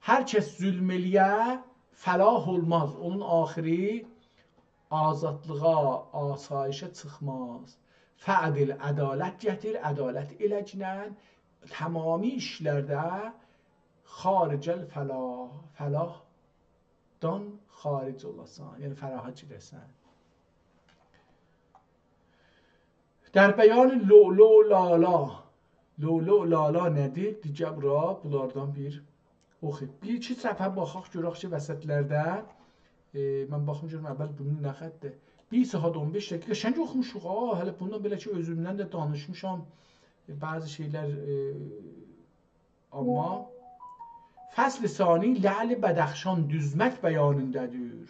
Hər kəs zülm eləyə fəlah olmaz. Onun axiri azadlığa, asayişə çıxmaz. Fədil ədalət gətir, ədalət eləcnən tamami işlərdə xaricəl fəlah, fəlahdan xaric olasan, yəni fəlaha girəsən. در بیان لولو لالا. لولو لالا nədir? Digər bura bunlardan bir oxuyub. Bir iki səhvə baxaq görək ki, vəsətlərdə mən baxım görüm əvvəl bunun nə xətdir? 1 saat 15 dəqiqə qəşəng oxumuşuq. Hələ bundan belə ki özümdən də danışmışam bəzi şeylər amma fəsl-i sani la'l bədəxşan düzmək bəyanındadır.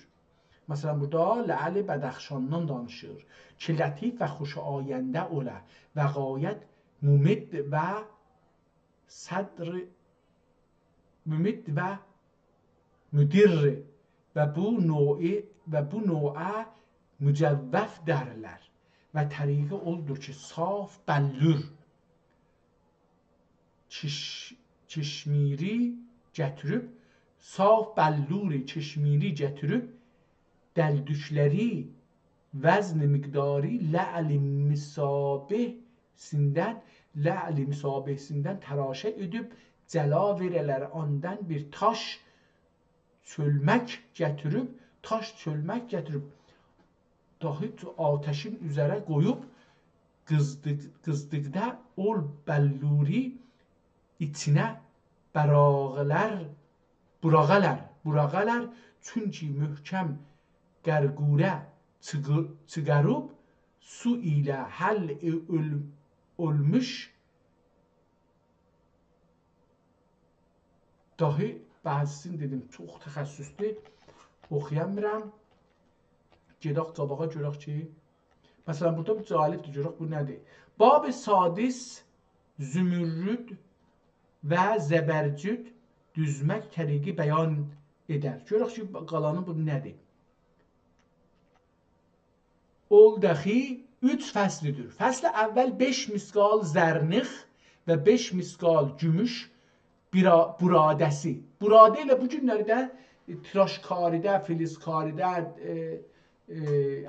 Məsələn burada la'l bədəxşandan danışır ki lətif və xoş ayəndə olə və qayət mumid və sadr mumid və müdir və bu növe mücəvvəf dərlər və təriqi oldur ki saf bəllür çeşmiri gətirib saf bəlluri çeşmiri gətirib dəldükləri vəzn miqdari la'l misabihsindən təraşə edib cəla verələr ondan bir taş çölmək gətirib dahi ateşin üzərə qoyub qızdıqda ol bəlluri içinə burağalar çünki möhkəm qərqurə çıqarıb su ilə həll olmuş dahi bəzisini dedim çox təxəssüsli oxuyamıram. Gedək qabağa görək ki məsələn burada bir cəlibdir, görək bu nədir? Bab sadis zümürrüd və zəbərcüd düzmək təriqi bəyan edər. Görək ki qalanı bu nədir? Ol dəxi 3 fəslidir. Fəsl əvvəl 5 miskal zərnix və 5 miskal gümüş buradəsi. Buradə ilə bu günlərdə tirajkaridə, filizkaridə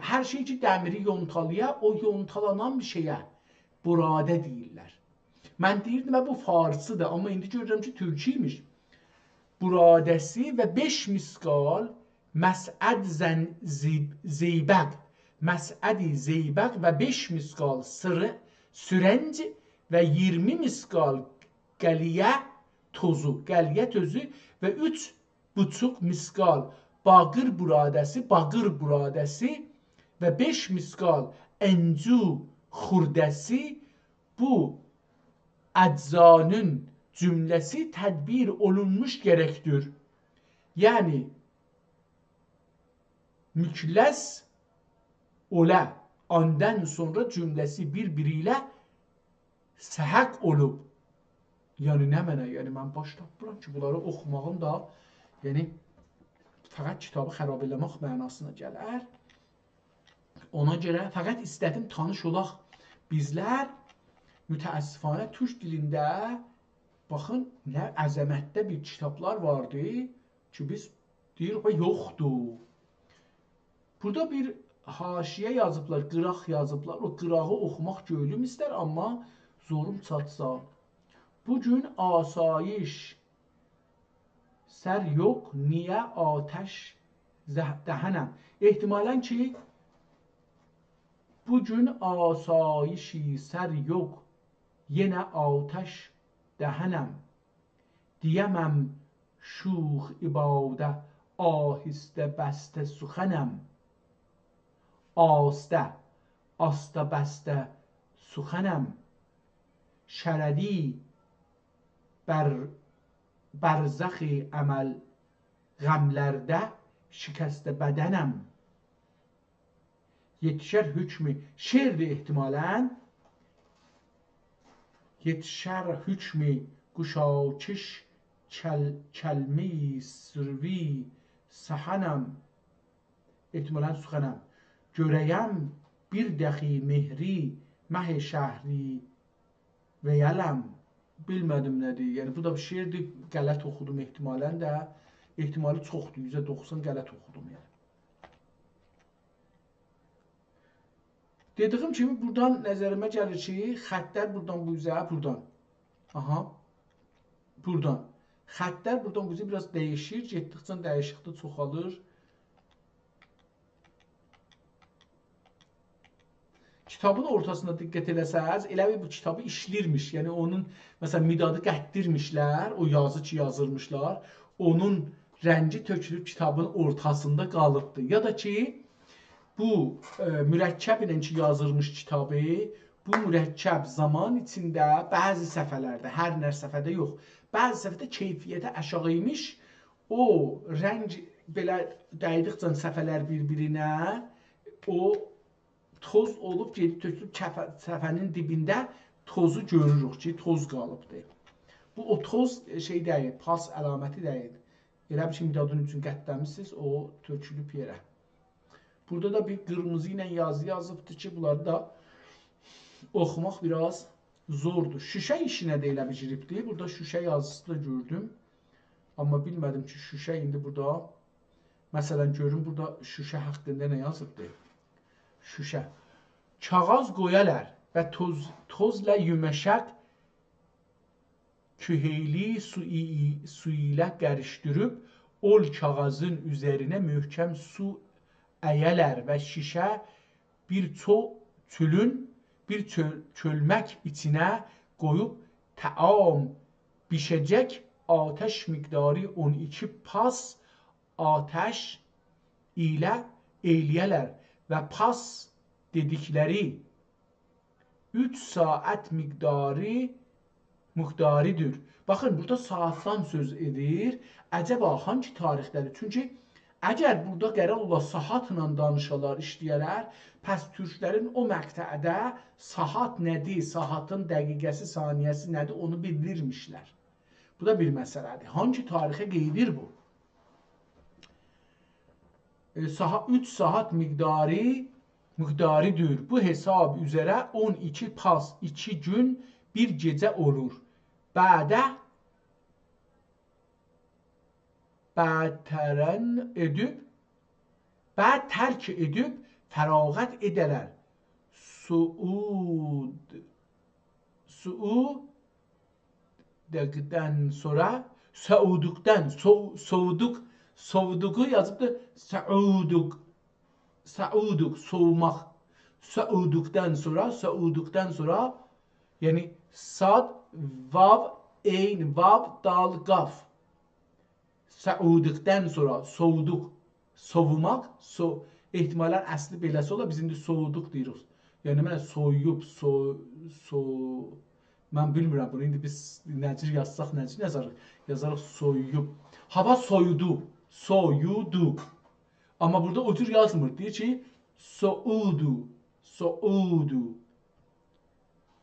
hər şey ki dəmiri yontalıya, o yontalanan bir şeyə buradə deyirlər. Mən deyirdim bu farsıdır, amma indi görürəm ki türkiymiş. Buradəsi və 5 miskal məsəd zeybəq, məsədi zeybəq və 5 miskal sürənc və 20 miskal qəliyə tozu və 3,5 miskal bağır buradəsi və 5 miskal encu xurdəsi bu eczanın cümləsi tədbir olunmuş gərəkdir. Yəni mükləs olə ondan sonra cümləsi bir-biri ilə səhəq olub. Yəni nə mənə? Yəni mən baş tapmıram ki bunları oxumağım da yəni fəqət kitabı xərab eləmək mənasına gələr. Ona görə fəqət istədim tanış olaq. Bizlər mütəəssifanə türk dilində baxın nə əzəmətdə bir kitablar vardı ki biz deyirik yoxdur. Burada bir haşiyə yazıblar, qıraq yazıblar. O qırağı oxumaq göylüm istər amma zorum çatsa. Bugün asayiş sər yox, niyə atəş dəhənəm? Ehtimalən ki bugün asayişi sər yox, yenə atəş dəhənəm. Deyəməm şux ibadə ahistə bəstə suxənəm. Asta bəstə suxənəm. Şərədi bərzəxi əməl qəmlərdə şikəstə bədənəm. Yetişər hükmü şeirdir ehtimalən. Yetişər hükmü quşaçış kəlmi sürvi səhənəm. Ehtimalən suxənəm. Görəyəm bir dəxi mehri məh şəhri və yələm. Bilmədim nədir. Yəni bu da bir şeirdir. Qələt oxudum ehtimalən də. Ehtimali çoxdur. %90 qələt oxudum yəni. Dediyim kimi buradan nəzərimə gəlir ki, xəttlər buradan bu üzə, buradan. Aha. Buradan. Xəttlər buradan bu üzə biraz dəyişir. Getdikcə dəyişiklik çoxalır. Kitabın ortasında diqqət eləsəz, elə bir bu kitabı işlirmiş. Yəni onun məsələn midadı qətdirmişlər, o yazı ki yazırmışlar. Onun rəngi tökülüb kitabın ortasında qalıbdı. Ya da ki bu mürəkkəb ilə ki yazılmış kitabı, bu mürəkkəb zaman içində bəzi səfələrdə, hər nə səfədə yox, bəzi səfədə keyfiyyəti aşağı imiş, o rəng belə dəydikcə səfələr bir-birinə, o toz olub gedib tökülüb səfənin dibində tozu görürük ki, toz qalıbdır. Bu o toz şey deyil, pas əlaməti deyil. Elə bir şey midadın üçün qətləmişsiniz, o tökülüb yerə. Burada da bir qırmızı ilə yazı yazıbdır ki, bunları da oxumaq biraz zordur. Şüşə işinə də elə bir giribdir. Burada şüşə yazısı da gördüm. Amma bilmədim ki, şüşə indi burada, məsələn, görün, burada şüşə haqqında nə yazıbdır? Şüşə. Kağız qoyalar və tozla yumuşaq küheyli su ilə qarışdırıb ol kağızın üzərinə möhkəm su əyələr və şişə bir çölmək içinə qoyub taam bişəcək ateş miqdarı 12 pas ateş ilə eyləyələr və pas dedikləri 3 saat miqdarıdır. Baxın, burada saatdan söz edir. Əcəba hangi tarixdədir? Çünki əgər burada qərar ola saatla danışalar, işləyələr, pəs türklərin o məqtədə saat nədir, saatın dəqiqəsi, saniyəsi nədir, onu bildirmişlər. Bu da bir məsələdir. Hangi tarixə qeydir bu? 3 saat miqdarıdır. Bu hesab üzərə 12 pas, 2 gün, bir gecə olur. Bəd tərk edib fərağət edələr. Soğuduqu yazıbdır. Sauduq, soğumaq. Sauduqdan sonra yəni sad, vav, eyn, vav, dal, qaf. Sauduqdan sonra soğuduq, soğumaq, ehtimalən əsli beləsi ola, biz indi soğuduq deyirik. Yəni mən soyub, mən bilmirəm bunu, indi biz nəcir yazsaq, nəcir yazarıq soyub. Hava soyudu, soyudu. Amma burada o cür yazmır, deyir ki, soudu.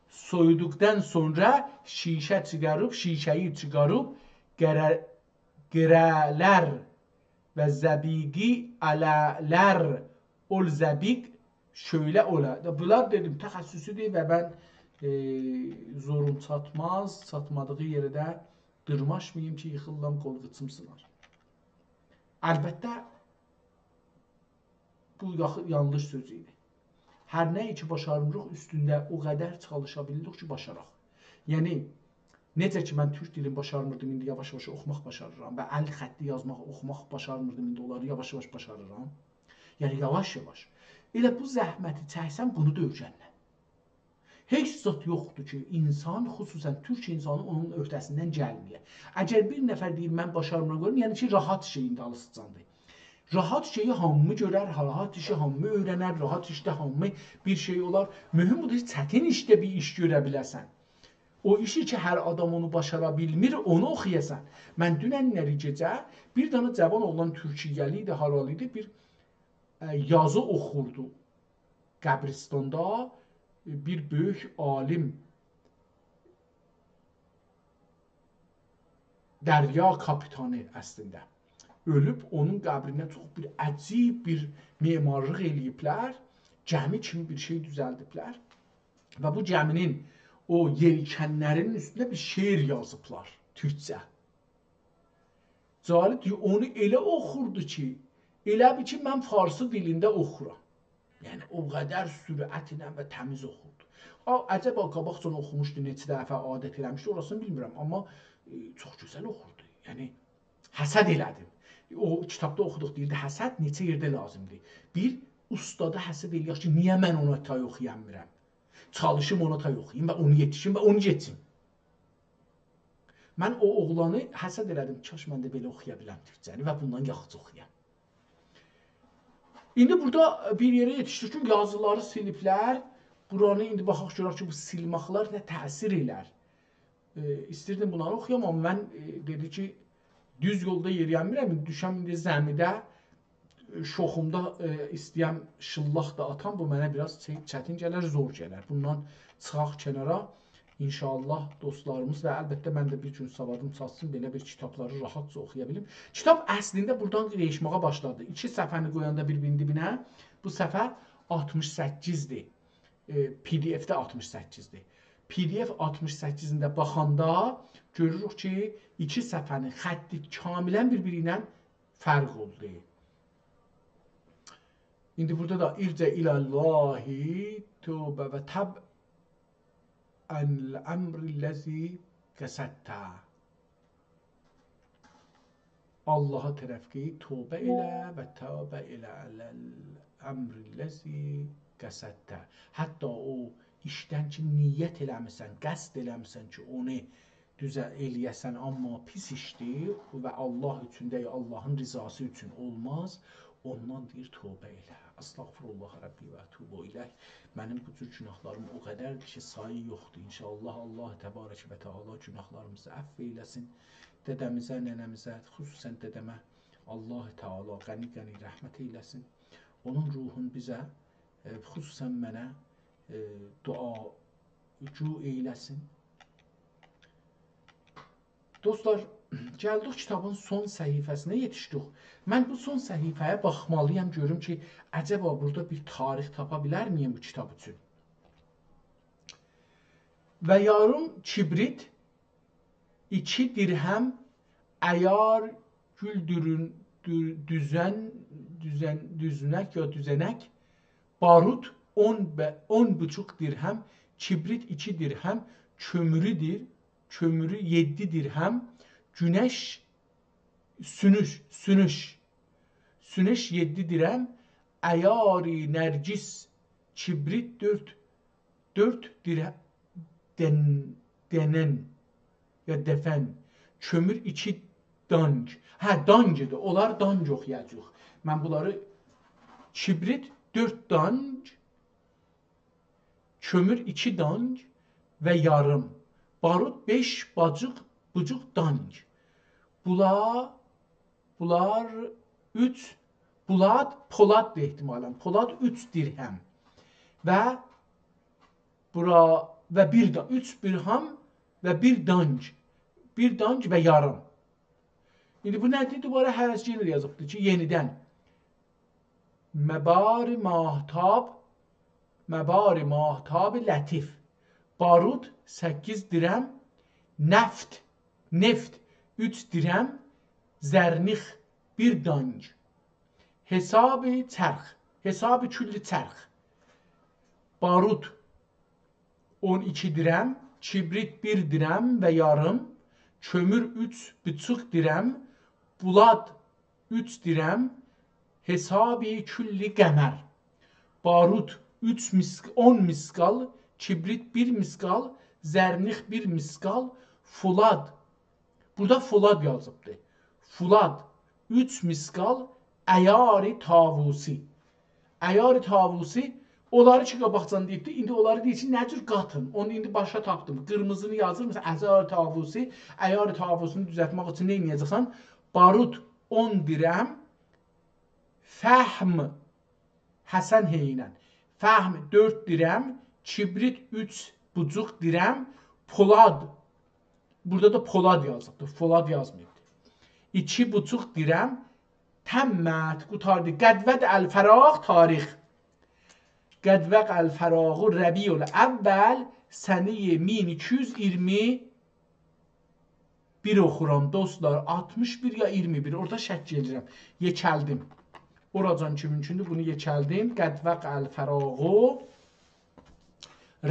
Soyuduqdan sonra şişəyi çıxarıb, qərələr və zəbiqi alələr, ol zəbiq şöylə ola. Bunlar dedim, təxəssüsüdür və mən zorum çatmadığı yerə də dırmaşmayayım ki, yıxıllam, qol qıçımsınlar. Əlbəttə, bu yanlış söz idi. Hər nə ki başarmırıq, üstündə o qədər çalışa bildik ki, başaraq. Yəni, necə ki, mən türk dilini başarmırdım, indi yavaş-yavaş oxumaq başarıram və əl xətti yazmaq, oxumaq başarmırdım, indi onları yavaş-yavaş başarıram. Yəni, yavaş-yavaş. Elə bu zəhməti çəksən, bunu da öyrənlə. Heç zat yoxdur ki, insan, xüsusən türk insanı onun öhdəsindən gəlməyə. Əgər bir nəfər deyib, mən başarmıram görürüm, yəni ki, rahat şeyində alısıcandır. Rahat şeyi hamı görər, rahat işi hamı öyrənər, rahat işdə hamı bir şey olar. Mühüm budur, çətin işdə bir iş görə biləsən. O işi ki, hər adam onu başara bilmir, onu oxuyasan. Mən dünənləri gecə bir dana cavan oğlan Türkiyəli idi, haralı idi, bir yazı oxurdu. Qəbristanda bir böyük alim, dərya kapitanı əslində, ölüb onun qəbrinə çox bir əcib bir memarlıq eləyiblər, gəmi kimi bir şey düzəldiblər və bu gəminin o yelkənlərinin üstündə bir şeir yazıblar, türkcə. Cəlib deyir, onu elə oxurdu ki, elə bir ki, mən farsı dilində oxuram. Yəni, o qədər sürətlə və təmiz oxurdu. Əcəb, qabaqcan oxumuşdu, neçə dəfə adət eləmişdi, orasını bilmirəm, amma çox gözəl oxurdu. Yəni, həsəd elədim. O kitabda oxuduq deyirdi, həsəd neçə yerdə lazımdır. Bir, ustada həsəd eləyək ki, niyə mən ona tay oxuyanmirəm? Çalışım ona tay oxuyayım və onu yetişim və onu geçim. Mən o oğlanı həsəd elədim, kaş mən də belə oxuya biləm türkcəni və bundan yaxıc oxuyam. İndi burada bir yerə yetişdik ki, yazıları siliblər. Buranı indi baxaq görək ki, bu silmaqlar nə təsir elər. İstirdim bunları oxuyam, amma mən dedi ki, düz yolda yeriyənmirəm, düşəm indi zəmidə, şoxumda istəyəm şıllaq da atam, bu mənə biraz çətin gələr, zor gələr. Bundan çıxaq kənara. İnşallah dostlarımız və əlbəttə mən də bir gün savadım çatsın, belə bir kitabları rahatca oxuya bilim. Kitab əslində buradan dəyişməyə başladı. 2 səhifəni qoyanda bir-birinin dibinə, bu səfər 68-dir. PDF-də 68-dir. PDF 68-də baxanda görürük ki, 2 səhifənin xətti kamilən bir-biri ilə fərq oldu. İndi burada da ircə iləllahi tövbə və təb əl-əmr-ləzi qəsədtə. Allaha tərəf ki, tövbə elə və təbə elə əl-əmr-ləzi qəsədtə. Hətta o işdən ki, niyyət eləmirsən, qəsd eləmirsən ki, onu düzə eləyəsən, amma pis işdir və Allah üçün deyil, Allahın rizası üçün olmaz. Ondan deyir, tövbə elə. Əstəğfirullah Rəbbi və tövbə ilə. Mənim bu cür günahlarım o qədərdir ki, sayı yoxdur. İnşallah Allah təbarək və təala günahlarımızı əfv eyləsin. Dədəmizə, nənəmizə, xüsusən dədəmə Allah Teala qəni-qəni rəhmət eyləsin. Onun ruhun bizə, xüsusən mənə duacu eyləsin. Dostlar, gəldik kitabın son səhifəsinə yetişdik. Mən bu son səhifəyə baxmalıyam, görüm ki, əcəba burada bir tarix tapa bilər miyim bu kitab üçün? Və yarım kibrit, 2 dirhəm, əyar güldürün, düzünək ya düzənək, barut 10,5 dirhəm, kibrit 2 dirhəm, kömürüdür, kömürü 7 dirhəm, günəş, sünüş 7 dirhəm, əyari nərcis, kibrit 4 dirhəm, dənən ya dəfən, kömür 2 danc. Hə, dancıdır, onlar danc oxuyacaq. Mən bunları, kibrit 4 danc, kömür 2 danc və yarım. Barut 5 bucuq danc. Bunlar 3, Poladdır ehtimalən. Polad 3 dirhəm. Və 3 dirhəm və 1 danc. 1 danc və yarım. İndi bu nədir? Duvara həvəs yenə yazıbdır ki, yenidən. Məbari mahtab lətif. Barut 8 dirhəm. Neft 3 dirhəm. Zərnix 1 danc. Hesabı külli çərx. Barut 12 dirhəm. Kibrit 1 dirhəm və yarım. Kömür 3,5 dirhəm. Bulad 3 dirhəm. Hesabı külli qəmər. Barut 10 miskal. Kibrit 1 miskal. Zərnix 1 miskal. Fulad. Burada fulad yazıbdır. Fulad 3 miskal. Əyari tavusi. Əyari tavusi. Onları ki, qabaqcan deyibdir. İndi onları deyir ki, nə cür qatın? Onu indi başa tapdım. Qırmızını yazır. Məsələn, əyari tavusi. Əyari tavusunu düzəltmək üçün nə edəcəksən? Barut 10 dirəm. Fəhm. Həsən heynən. Fəhm 4 dirəm. Kibrit 3,5 dirəm. Polad. Burada da polad yazıbdır. Polad yazmayıbdır. 2,5 dirəm. Təmmət. Qutardı. Qədvəd əl-fəraq tarix. Qədvəq əl-fəraqı Rəbiyul əvvəl səniyə 1221 oxuram dostlar. 61 ya 21. Orada şək gedirəm. Yekəldim. Oracan ki mümkündür. Bunu yekəldim. Qədvəq əl-fəraqı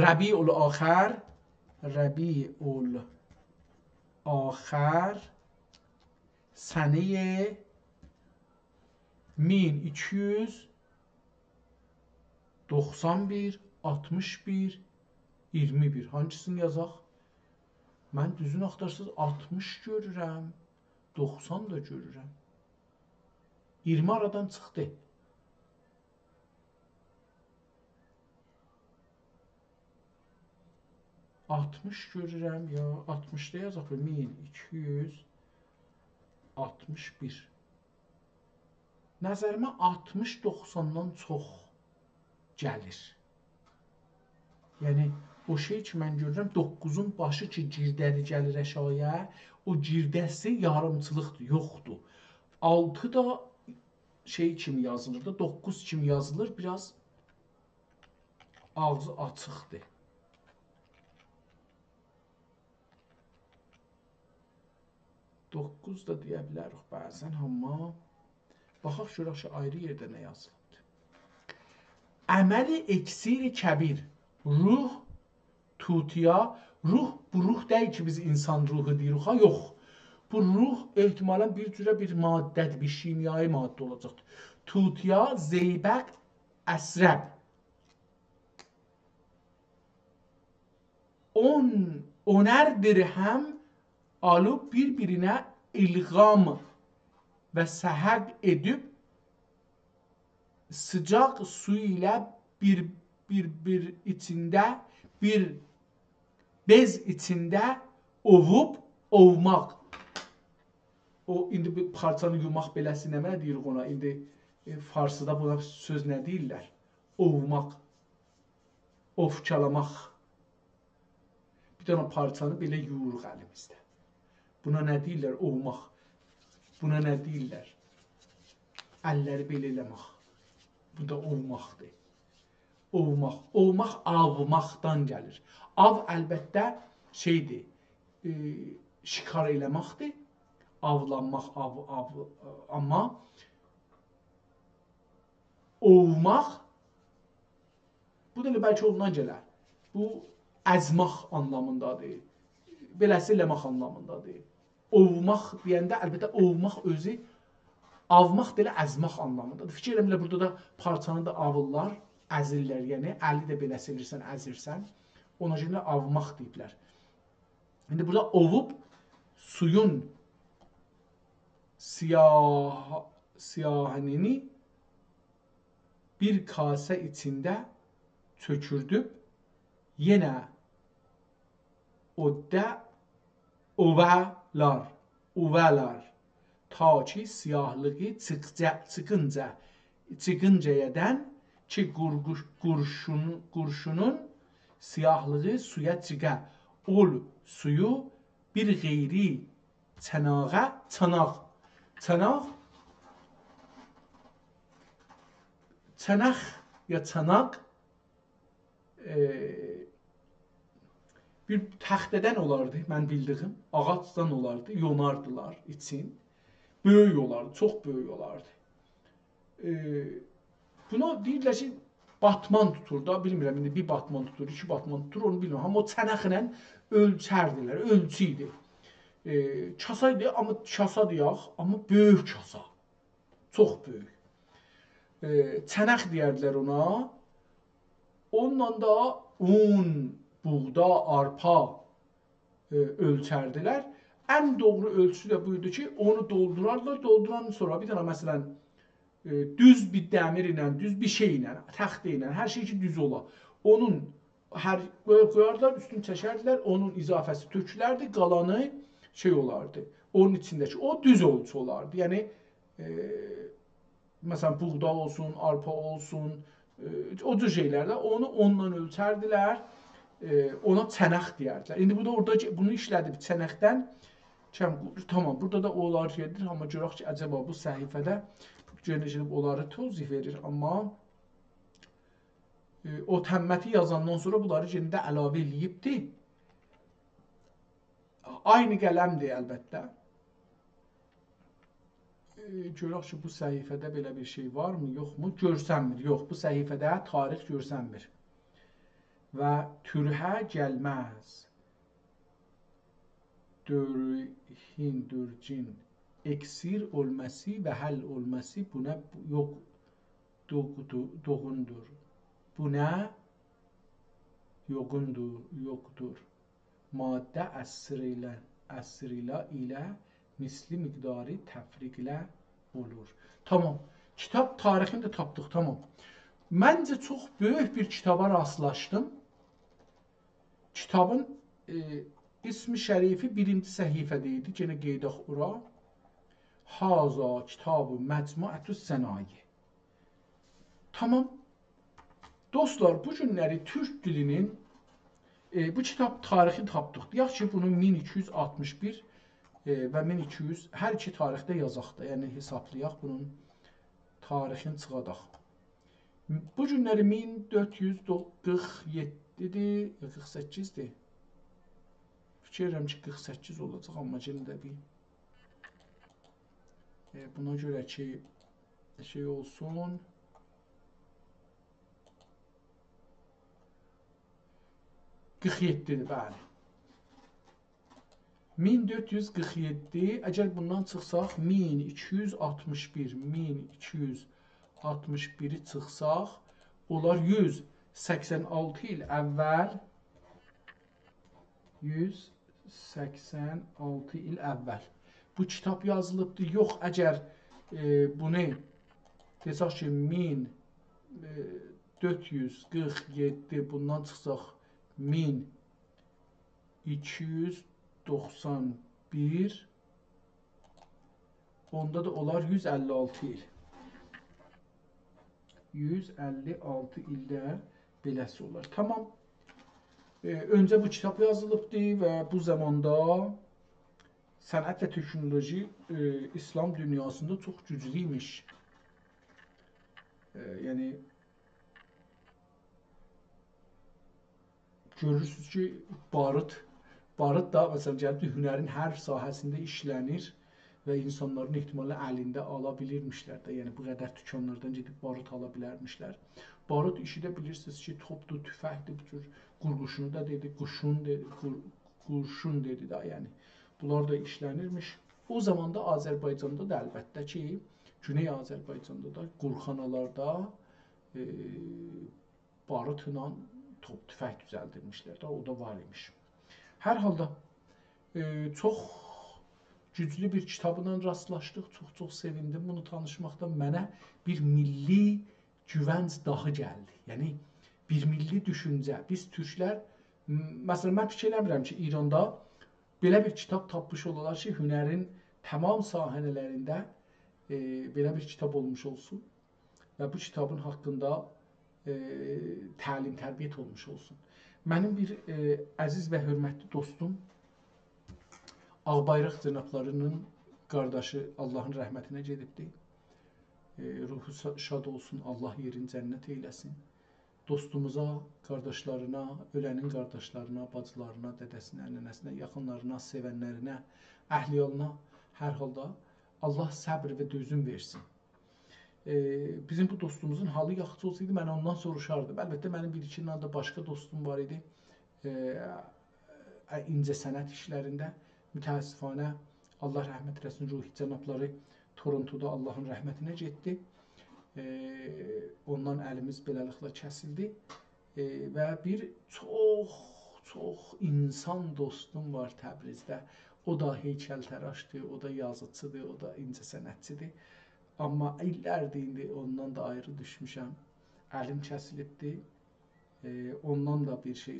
Rəbiyul axər. Rəbiyul axər səniyə 1291, 61, 21. Hangisini yazaq? Mən düzün axtarsız 60 görürəm, 90 da görürəm. 20 aradan çıxdı. 60 görürəm ya, 60-da yazaq 1261. Nəzərimə 60 90-dan çox gəlir. Yəni o şey ki mən görürəm 9-un başı ki girdəli gəlir əşaya, o girdəsi yarımçılıqdır, yoxdur. 6 da şey kimi yazılır da, 9 kimi yazılır, biraz ağzı açıqdır. 9 da deyə bilərik bəzən, amma baxaq görək ki, ayrı yerdə nə yazılıbdır. Əməli eksiri kəbir, ruh, tutiya, ruh, bu ruh deyil ki, biz insan ruhu deyirik, ha, yox. Bu ruh ehtimalən bir cürə bir maddədir, bir şimyai maddə olacaqdır. Tutiya, zeybək, əsrəb. 10'er dirhem alıp birbirine ilgam ve sehak edip sıcak su ile bir içinde bir bez içinde ovmaq. O indi bir parçanı yumaq beləsi nə mənə deyirik ona? İndi farsıda buna söz nə deyirlər? Ovmaq, ofçalamaq. Bir dənə parçanı belə yuyuruq əlimizdə. Buna nə deyirlər? Ovmaq. Buna nə deyirlər? Əlləri belə eləmək. Bu da ovmaqdır. Ovmaq. Ovmaq avmaqdan gəlir. Av əlbəttə şeydir, şikar eləməkdir. Avlanmaq, amma ovmaq, bu da bəlkə ondan gələr. Bu əzmaq anlamındadır. Beləsi eləmək anlamındadır. Ovmaq deyəndə əlbəttə ovmaq özü avmaq deyə əzmaq anlamındadır. Fikir eləmirlər, burada da parçanı da avırlar, əzirlər. Yəni əli də belə silirsən, əzirsən. Ona görə avmaq deyiblər. İndi burada ovub suyun siyahını bir kase içinde çökürdüp yine odda ovalar ta ki siyahlığı çıkıncayadan ki kurşunun siyahlığı suya çıka ol suyu bir gayri çanaq çanaq ya çanaq bir təxtədən olardı, mən bildiyim, ağacdan olardı, yonardılar için. Böyük olardı, çox böyük olardı. Buna deyirlər ki, batman tutur da, bilmirəm, indi bir batman tutur, iki batman tutur, onu bilmirəm. Amma o çanaqla ölçərdilər, ölçü idi. Kasa idi, amma kasa deyək, amma böyük kasa. Çox böyük. Çanaq deyərdilər ona. Onunla da un, buğda, arpa ölçərdilər. Ən doğru ölçü də buydu ki, onu doldurarlar. Doldurandan sonra bir dənə məsələn düz bir dəmir ilə, düz bir şey ilə, təxtə ilə, hər şey ki düz ola. Onun qoyarlar, üstünü çəkərdilər, onun izafəsi tökülərdi, qalanı şey olardı. Onun içindəki o düz ölçü olardı. Yəni məsələn buğda olsun, arpa olsun, o cür şeylərdə onu onunla ölçərdilər, ona çanaq deyərdilər. İndi bu da orada bunu işlədib çanaqdan, tamam, burada da onlar gedir, amma görək ki, əcəba bu səhifədə gedib onları tövzih verir, amma o təmməti yazandan sonra bunları yerində əlavə eləyibdir. Aynı qələmdir əlbəttə. Görək ki, bu səhifədə belə bir şey varmı, yoxmu? Görsənmir. Yox, bu səhifədə tarix görsənmir. Və türhə gəlməz. Dörhin, dörcin, eksir olması və həll olması buna doğundur. Buna yoxdur. Maddə əsrilə ilə misli miqdarı təfriqlə olur. Tamam. Kitab tarixini də tapdıq, tamam. Məncə çox böyük bir kitaba rastlaşdım. kitabın ismi şərifi birinci səhifədə idi. Yenə qeydək ora. Haza kitabı məcmuətü sənayi. Tamam. Dostlar, bu günləri türk dilinin bu kitab tarixi tapdıq. Yaxşı ki, bunu 1261 və 1200 hər iki tarixdə yazaq da, yəni hesablayaq bunun tarixini çıxadaq. Bu günləri 1447-dir, 48-dir. Fikir edirəm ki, 48 olacaq, amma yenə də bir buna görə ki, şey olsun. Bəli. 1447, əgər bundan çıxsaq 1261-i çıxsaq, onlar 186 il əvvəl 186 il əvvəl bu kitab yazılıbdır. Yox, əgər bunu desək ki, 1447 bundan çıxsaq 1291, onda da olar 156 il. 156 ildə beləsi olar. Tamam. Öncə bu kitab yazılıbdır və bu zamanda sənət və teknoloji İslam dünyasında çox güclüymiş. Yəni görürsünüz ki, barıt da məsələn gəlib hünərin hər sahəsində işlənir və insanların ehtimalı əlində ala bilirmişlər də. Yəni bu qədər dükanlardan gedib barıt ala bilərmişlər. Barıt işi də bilirsiniz ki, topdur, tüfəkdir, bu cür qurğuşunu da dedi, qurşun dedi də, yəni bunlar da işlənirmiş. O zamanda Azərbaycanda da əlbəttə ki, Güney Azərbaycanda da qurxanalarda barıtla top, tüfək düzəldirmişlər də, o da var imiş. Hər halda çox güclü bir kitabla rastlaşdıq, çox sevindim bunu tanışmaqdan. Mənə bir milli güvənc dağı gəldi. Yəni, bir milli düşüncə. Biz türklər, məsələn, mən fikir eləmirəm ki, İranda belə bir kitab tapmış olalar ki, hünərin tamam sahələrində belə bir kitab olmuş olsun və bu kitabın haqqında təlim, tərbiyyət olmuş olsun. Mənim bir əziz və hörmətli dostum, Ağbayraq cənablarının qardaşı Allahın rəhmətinə gedibdir. Ruhu şad olsun, Allah yerin cənnət eyləsin. Dostumuza, qardaşlarına, ölənin qardaşlarına, bacılarına, dədəsinə, nənəsinə, yaxınlarına, sevənlərinə, əhliyalına hər halda Allah səbr və dözüm versin. Bizim bu dostumuzun halı yaxşı olsaydı, mən ondan soruşardım. Əlbəttə, mənim bir-iki da başqa dostum var idi. İncəsənət işlərində. Mütəəssifanə, Allah rəhmət eləsin, ruhi cənabları Torontoda Allahın rəhmətinə getdi. Ondan əlimiz beləliklə kəsildi. Və bir çox insan dostum var Təbrizdə. O da heykəltəraşdır, o da yazıçıdır, o da incəsənətçidir. Amma illərdir indi ondan da ayrı düşmüşəm. Əlim kəsilibdir. Ondan da bir şey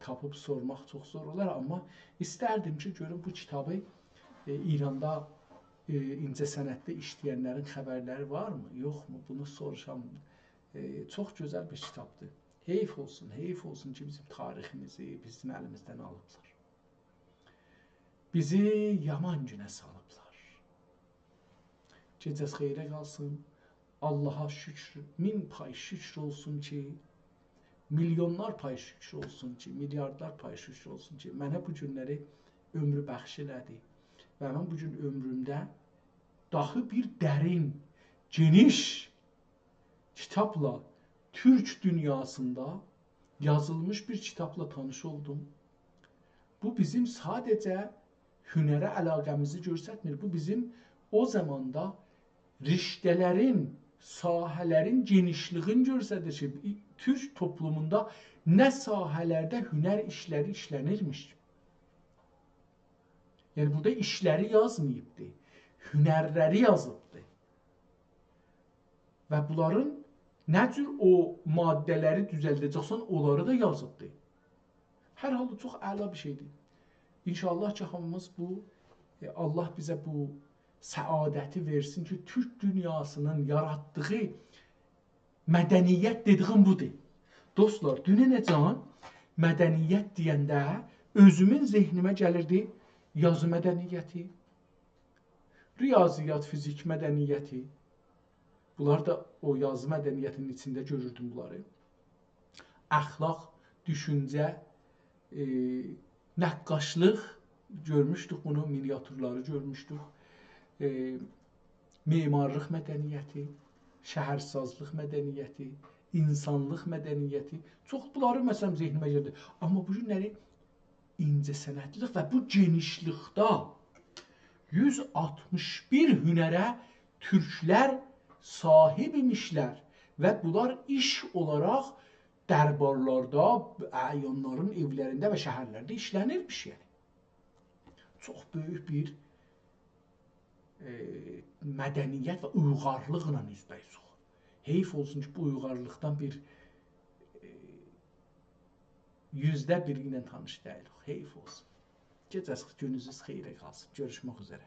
tapıb sormaq çox zor olar. Amma istərdim ki, görüm bu kitabı İranda incəsənətdə işləyənlərin xəbərləri varmı, yoxmu? Bunu soruşam. Çox gözəl bir kitabdır. Heyf olsun ki, bizim tariximizi bizim əlimizdən alıblar. Bizi yaman günə salıblar. Gecəz xeyrə qalsın. Allaha şükür, 1000 pay şükür olsun ki, milyonlar pay şükür olsun ki, milyardlar pay şükür olsun ki, mənə bu günləri ömrü bəxş elədi. Və mən bu gün ömrümdə daha bir dərin, geniş kitabla, türk dünyasında yazılmış bir kitabla tanış oldum. Bu bizim sadəcə hünərə əlaqəmizi göstərmir. Bu bizim o zamanda riştələrin, sahələrin genişliğini göstərir ki, türk toplumunda nə sahələrdə hünər işləri işlənirmiş. Yəni, burada işləri yazmayıbdır, hünərləri yazıbdır. Və bunların nə cür o maddələri düzəldəcəksən, onları da yazıbdır. Hər halda çox əla bir şeydir. İnşallah ki, hamımız bu, Allah bizə bu səadəti versin ki, Türk dünyasının yaratdığı mədəniyyət dediyim budur. Dostlar, dünənəcən mədəniyyət deyəndə özümün zehnimə gəlirdi yazı mədəniyyəti, riyaziyyat, fizik mədəniyyəti. Bunlar da o yazı mədəniyyətinin içində görürdüm bunları. Əxlaq, düşüncə, nəqqaşlıq görmüşdük bunu, miniatürləri görmüşdük. Memarlıq mədəniyyəti, şəhərsazlıq mədəniyyəti, insanlıq mədəniyyəti. Çox bunları məsələn zehnimə gəldi. Amma bu günləri incəsənətlilik və bu genişlikdə 161 hünərə türklər sahib imişlər və bunlar iş olaraq dərbarlarda, əyanların evlərində və şəhərlərdə işlənirmiş yəni. Çox böyük bir mədəniyyət və uyğarlıqla üzbəyik. Heyf olsun ki, bu uyğarlıqdan bir %1 ilə tanış deyilik. Heyf olsun. Gecəsi gününüz xeyrə qalsın. Görüşmək üzrə.